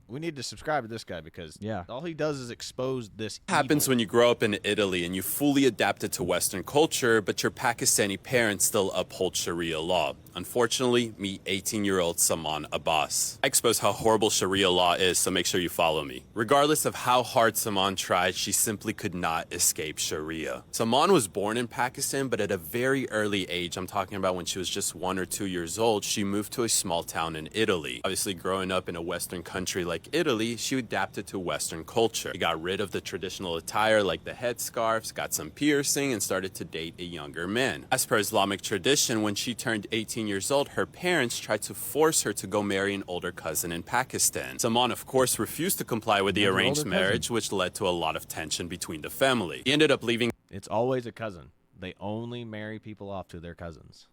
We need to subscribe to this guy because all he does is expose this Happens when you grow up in Italy and you fully adapted to Western culture, but your Pakistani parents still uphold Sharia law. Unfortunately, meet 18-year-old Saman Abbas. I expose how horrible Sharia law is, so make sure you follow me. Regardless of how hard Saman tried, she simply could not escape Sharia. Saman was born in Pakistan, but at a very early age, I'm talking about when she was just 1 or 2 years old, she moved to a small town in Italy. Obviously, growing up in a Western country like Italy, she adapted to Western culture. She got rid of the traditional attire like the headscarves, got some piercing, and started to date a younger man. As per Islamic tradition, when she turned 18 years old, her parents tried to force her to go marry an older cousin in Pakistan. Saman, of course, refused to comply with the arranged marriage, which led to a lot of tension between the family. He ended up leaving. It's always a cousin. They only marry people off to their cousins.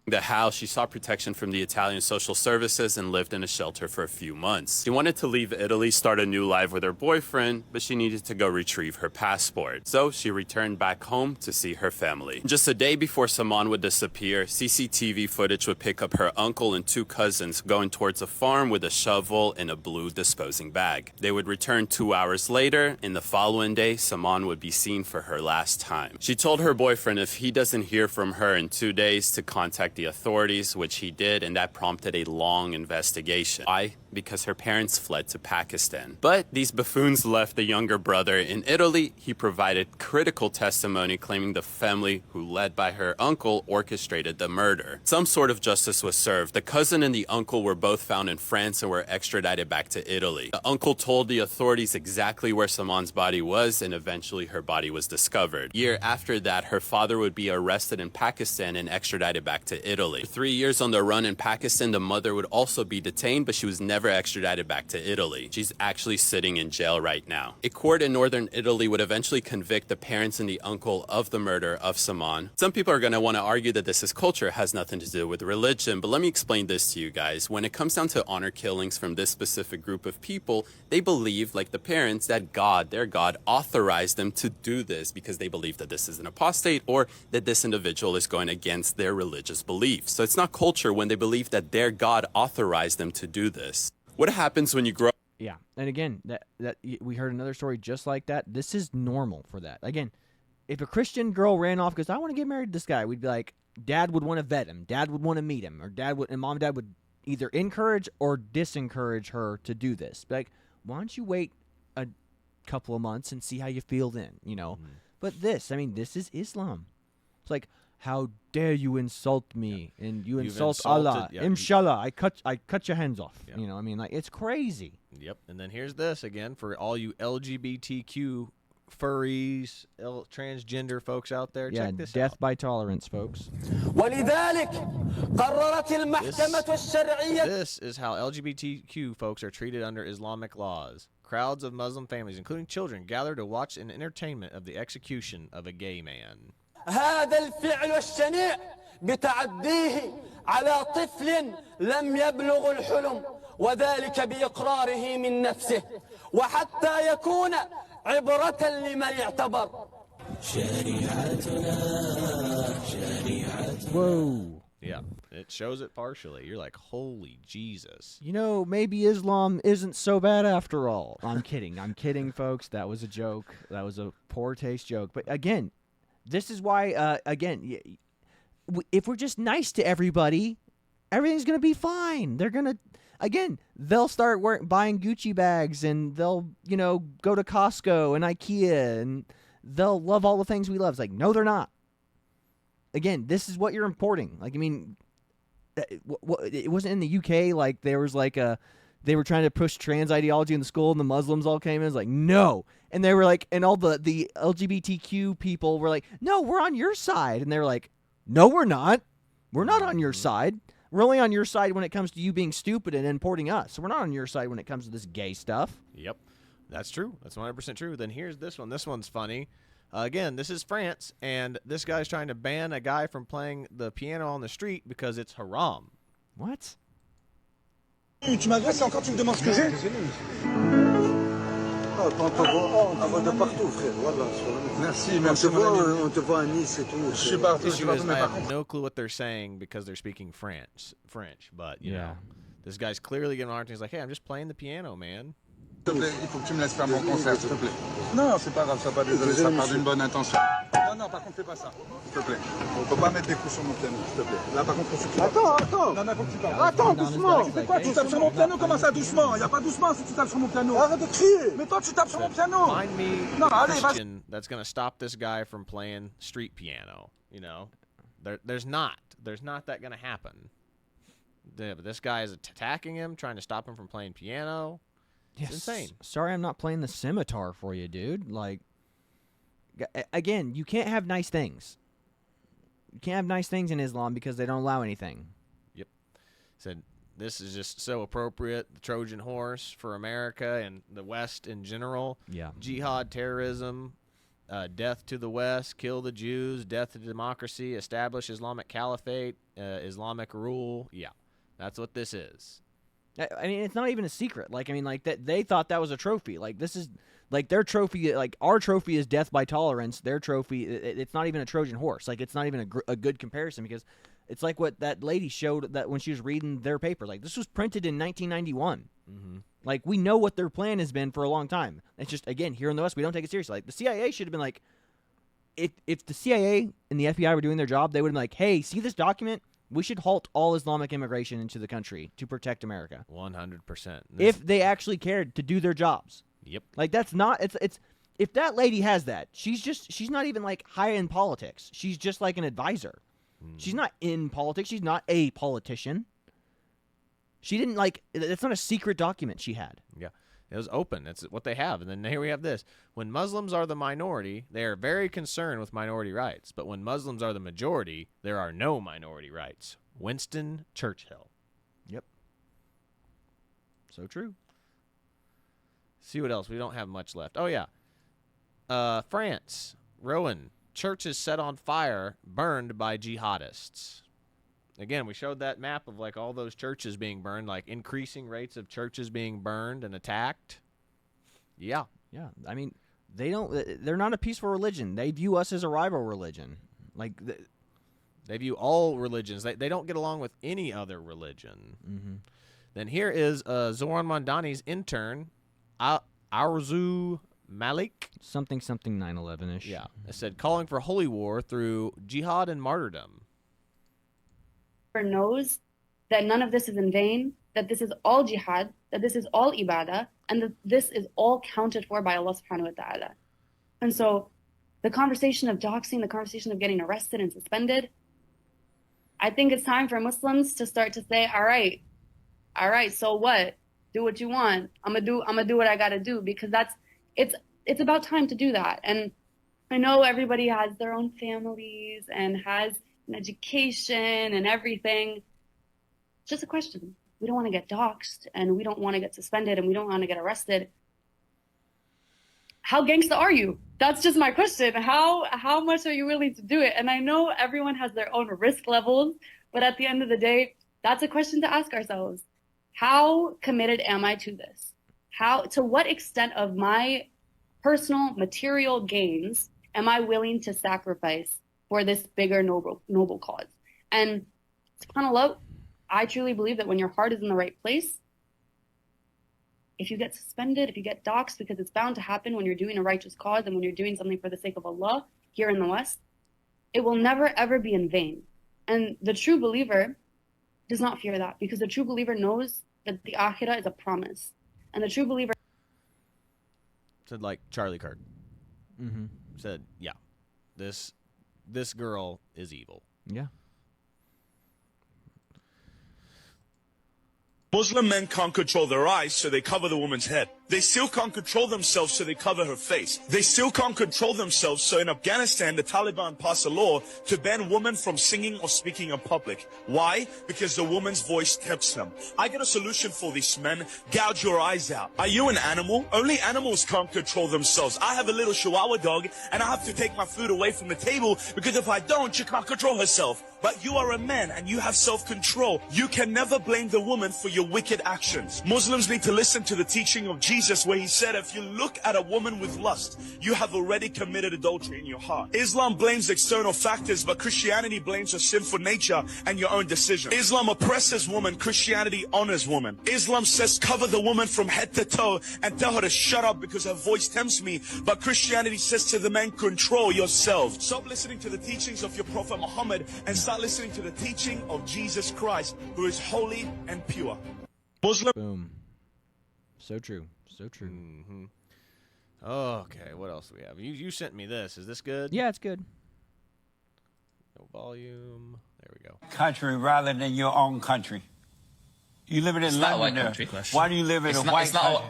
The house, she sought protection from the Italian social services and lived in a shelter for a few months. She wanted to leave Italy, start a new life with her boyfriend, but she needed to go retrieve her passport. So she returned back home to see her family. Just a day before Saman would disappear, CCTV footage would pick up her uncle and 2 cousins going towards a farm with a shovel and a blue disposing bag. They would return 2 hours later, and the following day, Saman would be seen for her last time. She told her boyfriend if he doesn't hear from her in 2 days to contact contact the authorities, which he did, and that prompted a long investigation. Why? Because her parents fled to Pakistan. But these buffoons left the younger brother in Italy. He provided critical testimony claiming the family, who led by her uncle, orchestrated the murder. Some sort of justice was served. The cousin and the uncle were both found in France and were extradited back to Italy. The uncle told the authorities exactly where Saman's body was, and eventually her body was discovered. A year after that, her father would be arrested in Pakistan and extradited back to Italy. For 3 years on the run in Pakistan, the mother would also be detained, but she was never extradited back to Italy. She's actually sitting in jail right now. A court in northern Italy would eventually convict the parents and the uncle of the murder of Saman. Some people are going to want to argue that this is culture, has nothing to do with religion, but let me explain this to you guys. When it comes down to honor killings from this specific group of people, they believe, like the parents, that God, their God, authorized them to do this because they believe that this is an apostate or that this individual is going against their religious beliefs. So it's not culture when they believe that their God authorized them to do this. What happens when you grow? Yeah, and again, that we heard another story just like that. This is normal for that. Again, if a Christian girl ran off because I want to get married to this guy, we'd be like, Dad would want to vet him, Dad would want to meet him, or Mom and Dad would either encourage or disencourage her to do this. Be like, why don't you wait a couple of months and see how you feel then, you know? But this is Islam. It's like, how dare you insult me, and you insult Allah. Yeah. Inshallah, I cut your hands off. You know, I mean, like, it's crazy. Yep. And then here's this again for all you LGBTQ furries, transgender folks out there. Yeah, Check this death out. by tolerance, folks. This is how LGBTQ folks are treated under Islamic laws. Crowds of Muslim families, including children, gather to watch an entertainment of the execution of a gay man. هذا الفعل الشنيع بتعديه على طفل لم يبلغ الحلم وذلك بإقراره من نفسه وحتى يكون عبرة لمن يعتبر شريعتنا. Whoa. Yeah, it shows it partially. You're like, holy Jesus. You know, maybe Islam isn't so bad after all. I'm kidding, folks. That was a joke. That was a poor taste joke. But again, this is why, if we're just nice to everybody, everything's going to be fine. They're going to, again, they'll start buying Gucci bags, and they'll, go to Costco and IKEA, and they'll love all the things we love. It's like, no, they're not. Again, this is what you're importing. Like, I mean, it wasn't in the UK, like, there was like they were trying to push trans ideology in the school, and the Muslims all came in. It's like, no. And they were like, and all the LGBTQ people were like, no, we're on your side. And they're like, no, we're not. We're not on your side. We're only on your side when it comes to you being stupid and importing us. So we're not on your side when it comes to this gay stuff. Yep, that's true. That's 100% true. Then here's this one. This one's funny. Again, this is France, and this guy's trying to ban a guy from playing the piano on the street because it's haram. What? Tu m'agresses et encore tu me demandes ce que j'ai. On te voit de partout, frère. Voilà. Merci, merci. On te voit à Nice et tout. Je suis partout. I have no clue what they're saying because they're speaking French. But you know, this guy's clearly getting on. He's like, hey, I'm just playing the piano, man. S'il te plaît, il faut que tu me laisses faire mon concert, s'il te plaît. Non, c'est pas grave, ça va, désolé, ça part d'une bonne intention. Non, par contre, fais pas ça, s'il te plaît. On peut pas mettre des coups sur mon piano, s'il te plaît. Là, par contre, faut que tu parles. Attends. Non, faut que tu parles. Attends, doucement. Tu fais quoi? Tu tapes sur mon piano? Comment ça, doucement? Il y a pas doucement si tu tapes sur mon piano. Arrête de crier. Mais toi, tu tapes sur mon piano. Find me a Christian that's going to stop this guy from playing street piano. You know, there's not that going to happen. This guy is attacking him, trying to stop him from playing piano. It's insane. Sorry, I'm not playing the scimitar for you, dude. Like, again, you can't have nice things. You can't have nice things in Islam because they don't allow anything. Yep. Said this is just so appropriate. The Trojan horse for America and the West in general. Yeah. Jihad, terrorism, death to the West, kill the Jews, death to democracy, establish Islamic caliphate, Islamic rule. Yeah, that's what this is. I mean, it's not even a secret. Like, I mean, like that they thought that was a trophy. Like, this is like their trophy. Like, our trophy is death by tolerance. Their trophy, it's not even a Trojan horse. Like, it's not even a good comparison because it's like what that lady showed that when she was reading their paper. Like, this was printed in 1991. Mm-hmm. Like, we know what their plan has been for a long time. It's just, again, here in the West, we don't take it seriously. Like, the CIA should have been like, if the CIA and the FBI were doing their job, they would have been like, hey, see this document? We should halt all Islamic immigration into the country to protect America. 100%. If they actually cared to do their jobs. Yep. Like that's not it's if that lady has that, she's not even like high in politics. She's just like an advisor. She's not in politics. She's not a politician. She didn't like it's not a secret document she had. Yeah. It was open. It's what they have. And then here we have this. When Muslims are the minority, they are very concerned with minority rights. But when Muslims are the majority, there are no minority rights. Winston Churchill. Yep. So true. See what else? We don't have much left. Oh, yeah. France. Rowan. Churches set on fire, burned by jihadists. Again, we showed that map of like all those churches being burned, like increasing rates of churches being burned and attacked. Yeah. Yeah. I mean, they're not a peaceful religion. They view us as a rival religion. Like they view all religions. They don't get along with any other religion. Mm-hmm. Then here is Zoran Mondani's intern, Arzu Malik. Something 9/11-ish. Yeah. It said calling for holy war through jihad and martyrdom. Knows that none of this is in vain, that this is all jihad, that this is all ibadah, and that this is all counted for by Allah subhanahu wa ta'ala. And so the conversation of doxing, the conversation of getting arrested and suspended, I think it's time for Muslims to start to say, all right, so what? Do what you want. I'm gonna do what I gotta do, because it's about time to do that. And I know everybody has their own families and has an education and everything. It's just a question. We don't want to get doxxed, and we don't want to get suspended, and we don't want to get arrested. How gangsta are you? That's just my question. How much are you willing to do it? And I know everyone has their own risk levels, but at the end of the day, that's a question to ask ourselves. How committed am I to this? To what extent of my personal material gains am I willing to sacrifice for this bigger noble cause? And subhanAllah, I truly believe that when your heart is in the right place, if you get suspended, if you get doxxed, because it's bound to happen when you're doing a righteous cause and when you're doing something for the sake of Allah here in the West, it will never ever be in vain. And the true believer does not fear that, because the true believer knows that the akhirah is a promise. And the true believer said, like Charlie Kirk mm-hmm. said, yeah, this girl is evil. Yeah. Muslim men can't control their eyes, so they cover the woman's head. They still can't control themselves, so they cover her face. They still can't control themselves, so in Afghanistan, the Taliban passed a law to ban women from singing or speaking in public. Why? Because the woman's voice tempts them. I got a solution for these men. Gouge your eyes out. Are you an animal? Only animals can't control themselves. I have a little Chihuahua dog, and I have to take my food away from the table, because if I don't, she can't control herself. But you are a man, and you have self-control. You can never blame the woman for your wicked actions. Muslims need to listen to the teaching of Jesus, where he said, if you look at a woman with lust, you have already committed adultery in your heart. Islam blames external factors, but Christianity blames your sinful nature and your own decision. Islam oppresses woman, Christianity honors woman. Islam says cover the woman from head to toe and tell her to shut up because her voice tempts me, but Christianity says to the man, control yourself. Stop listening to the teachings of your Prophet Muhammad and start listening to the teaching of Jesus Christ, who is holy and pure. Muslim. Boom. So true. So true. Mm-hmm. Okay, what else do we have? You sent me this. Is this good? Yeah, it's good. No volume. There we go. Country rather than your own country. You live in It's not a white London. country. Why do you live in a white country?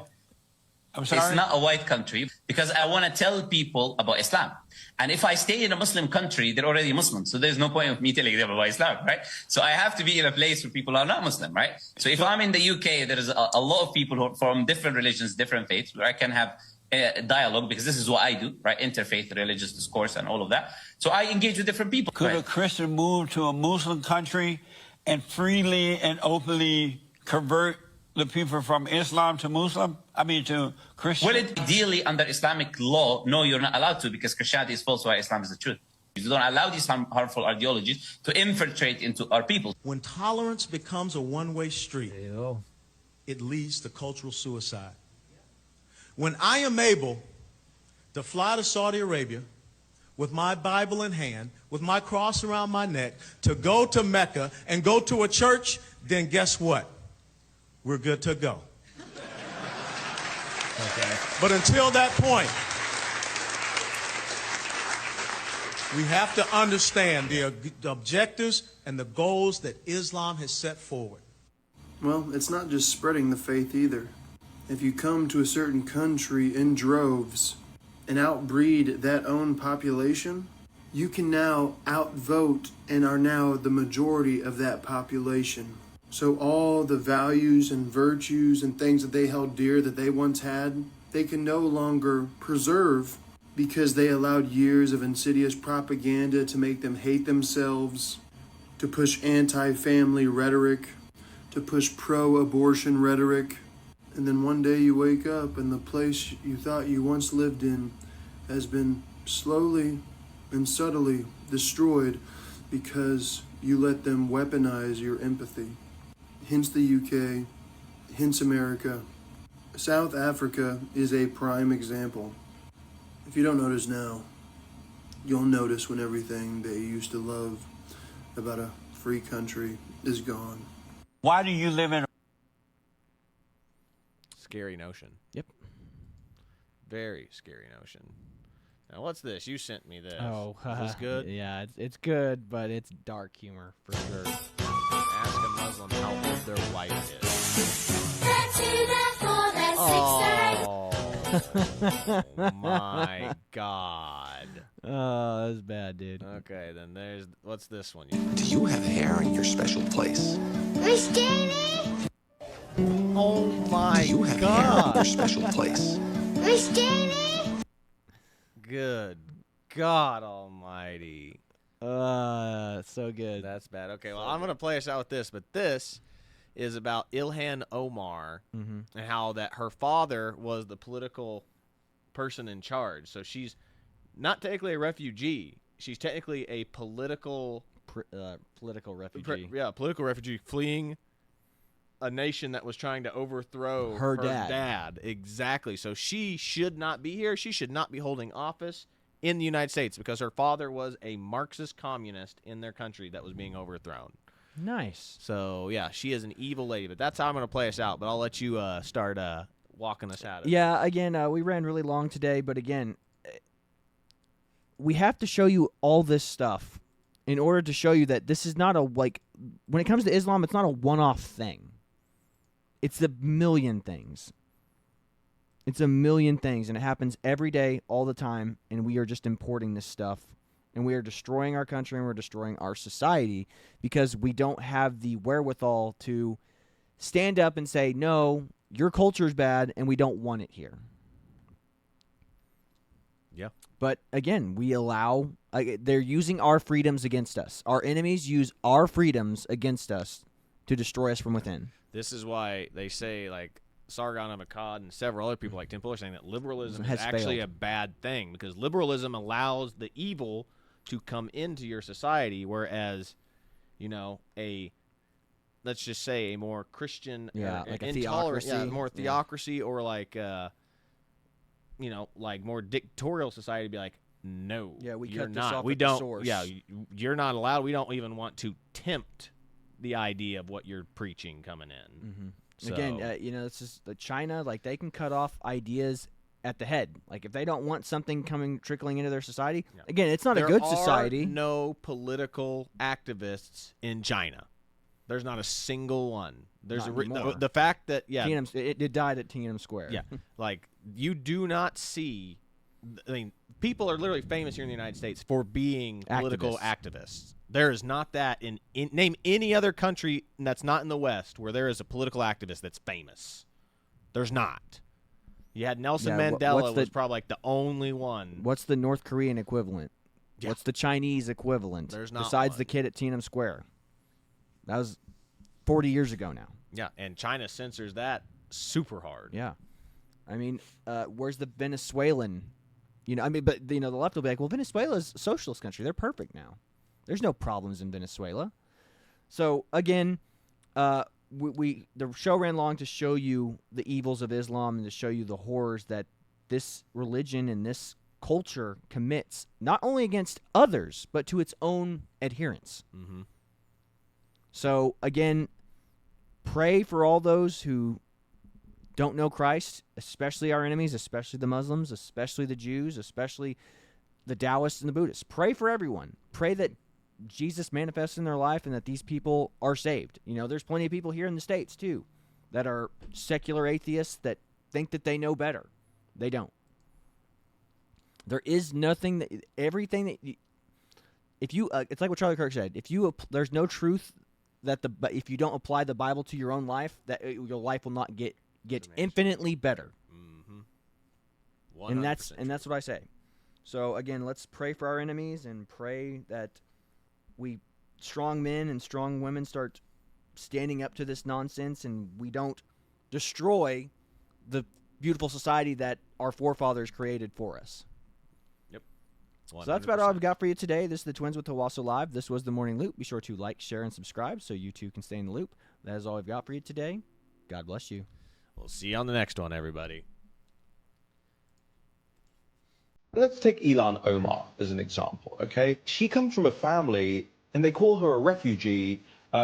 I'm sorry? It's not a white country because I want to tell people about Islam. And if I stay in a Muslim country, they're already Muslims. So there's no point of me telling them about Islam, right? So I have to be in a place where people are not Muslim, right? So if I'm in the UK, there is a lot of people who are from different religions, different faiths, where I can have a dialogue, because this is what I do, right? Interfaith, religious discourse and all of that. So I engage with different people. Could a Christian move to a Muslim country and freely and openly convert the people from Islam to Muslim? To Christian? Well, ideally, under Islamic law, no, you're not allowed to, because Christianity is false while Islam is the truth. You don't allow these harmful ideologies to infiltrate into our people. When tolerance becomes a one-way street, it leads to cultural suicide. When I am able to fly to Saudi Arabia with my Bible in hand, with my cross around my neck, to go to Mecca and go to a church, then guess what? We're good to go. Okay. But until that point, we have to understand the objectives and the goals that Islam has set forward. Well, it's not just spreading the faith either. If you come to a certain country in droves and outbreed that own population, you can now outvote and are now the majority of that population. So all the values and virtues and things that they held dear that they once had, they can no longer preserve because they allowed years of insidious propaganda to make them hate themselves, to push anti-family rhetoric, to push pro-abortion rhetoric. And then one day you wake up and the place you thought you once lived in has been slowly and subtly destroyed because you let them weaponize your empathy. Hence the UK, hence America. South Africa is a prime example. If you don't notice now, you'll notice when everything that you used to love about a free country is gone. Why do you live in a Scary notion. Yep. Very scary notion. Now, what's this? You sent me this. Oh, is this good? Yeah, it's good, but it's dark humor for sure. Ask a Muslim how old their wife is. Oh my God. Oh, that's bad, dude. Okay, then there's what's this one? Do you have hair in your special place? Miss Jamie? Oh my Do you have hair in God. your special place? Miss Jamie? Good God Almighty. So good. That's bad. Okay, well, I'm going to play us out with this, but this is about Ilhan Omar and how that her father was the political person in charge. So she's not technically a refugee. She's technically a political refugee. Political refugee fleeing a nation that was trying to overthrow her dad. Exactly. So she should not be here. She should not be holding office in the United States because her father was a Marxist communist in their country that was being overthrown. Nice. So, yeah, she is an evil lady. But that's how I'm going to play us out. But I'll let you start walking us out of it. Yeah, again, we ran really long today. But, again, we have to show you all this stuff in order to show you that this is not when it comes to Islam, it's not a one-off thing. It's a million things. It's a million things, and it happens every day, all the time, and we are just importing this stuff, and we are destroying our country, and we're destroying our society because we don't have the wherewithal to stand up and say, no, your culture is bad, and we don't want it here. Yeah. But, again, we allow they're using our freedoms against us. Our enemies use our freedoms against us to destroy us from within. This is why they say, like, Sargon of Akkad and several other people like Tim Fuller are saying that liberalism is actually a bad thing because liberalism allows the evil to come into your society, whereas, let's just say a more Christian, like a intolerant, theocracy, more theocracy, or like, like more dictatorial society, be like, no, we you're cut this not. off We at the don't. source. Yeah, you're not allowed. We don't even want to tempt the idea of what you're preaching coming in. Mm-hmm. So, again, it's just China, like they can cut off ideas at the head. Like if they don't want something trickling into their society, again, it's not a good society. There are no political activists in China. There's not a single one. There's the fact that it died at Tiananmen Square. Yeah, like you do not see. I mean, people are literally famous here in the United States for being political activists. There is not that in name any other country that's not in the West where there is a political activist that's famous. There's not. You had Nelson Mandela was probably like the only one. What's the North Korean equivalent? Yeah. What's the Chinese equivalent? There's not besides one. The kid at Tiananmen Square. That was 40 years ago now. Yeah, and China censors that super hard. Yeah. I mean, where's the Venezuelan? But the left will be like, well, Venezuela's a socialist country. They're perfect now. There's no problems in Venezuela. So, again, the show ran long to show you the evils of Islam and to show you the horrors that this religion and this culture commits, not only against others, but to its own adherents. Mm-hmm. So, again, pray for all those who don't know Christ, especially our enemies, especially the Muslims, especially the Jews, especially the Taoists and the Buddhists. Pray for everyone. Pray that Jesus manifests in their life and that these people are saved. You know, there's plenty of people here in the States, too, that are secular atheists that think that they know better. They don't. There is nothing that, everything that, if you, it's like what Charlie Kirk said, there's no truth that if you don't apply the Bible to your own life, that your life will not get infinitely better. Mm-hmm. And that's what I say. So again, let's pray for our enemies and pray that strong men and strong women start standing up to this nonsense and we don't destroy the beautiful society that our forefathers created for us. Yep. 100%. So that's about all I've got for you today. This is the Twins with Owasso Live. This was the Morning Loop. Be sure to like, share, and subscribe so you too can stay in the loop. That is all I've got for you today. God bless you. We'll see you on the next one, everybody. Let's take Ilan Omar as an example, okay? She comes from a family, and they call her a refugee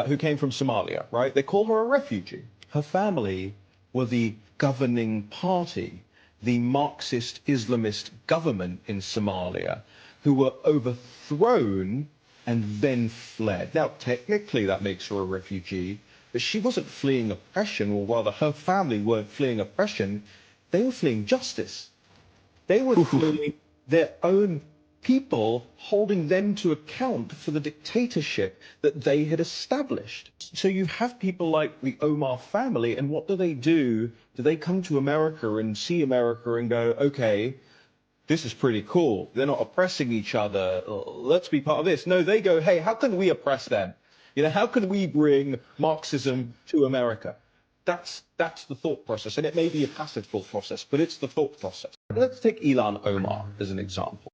who came from Somalia, right? They call her a refugee. Her family were the governing party, the Marxist Islamist government in Somalia, who were overthrown and then fled. Now, technically, that makes her a refugee, but she wasn't fleeing oppression, or rather, her family weren't fleeing oppression. They were fleeing justice. They were fleeing their own people, holding them to account for the dictatorship that they had established. So you have people like the Omar family, and what do? Do they come to America and see America and go, okay, this is pretty cool. They're not oppressing each other. Let's be part of this. No, they go, hey, how can we oppress them? You know, how can we bring Marxism to America? That's the thought process, and it may be a passive thought process, but it's the thought process. Let's take Ilan Omar as an example.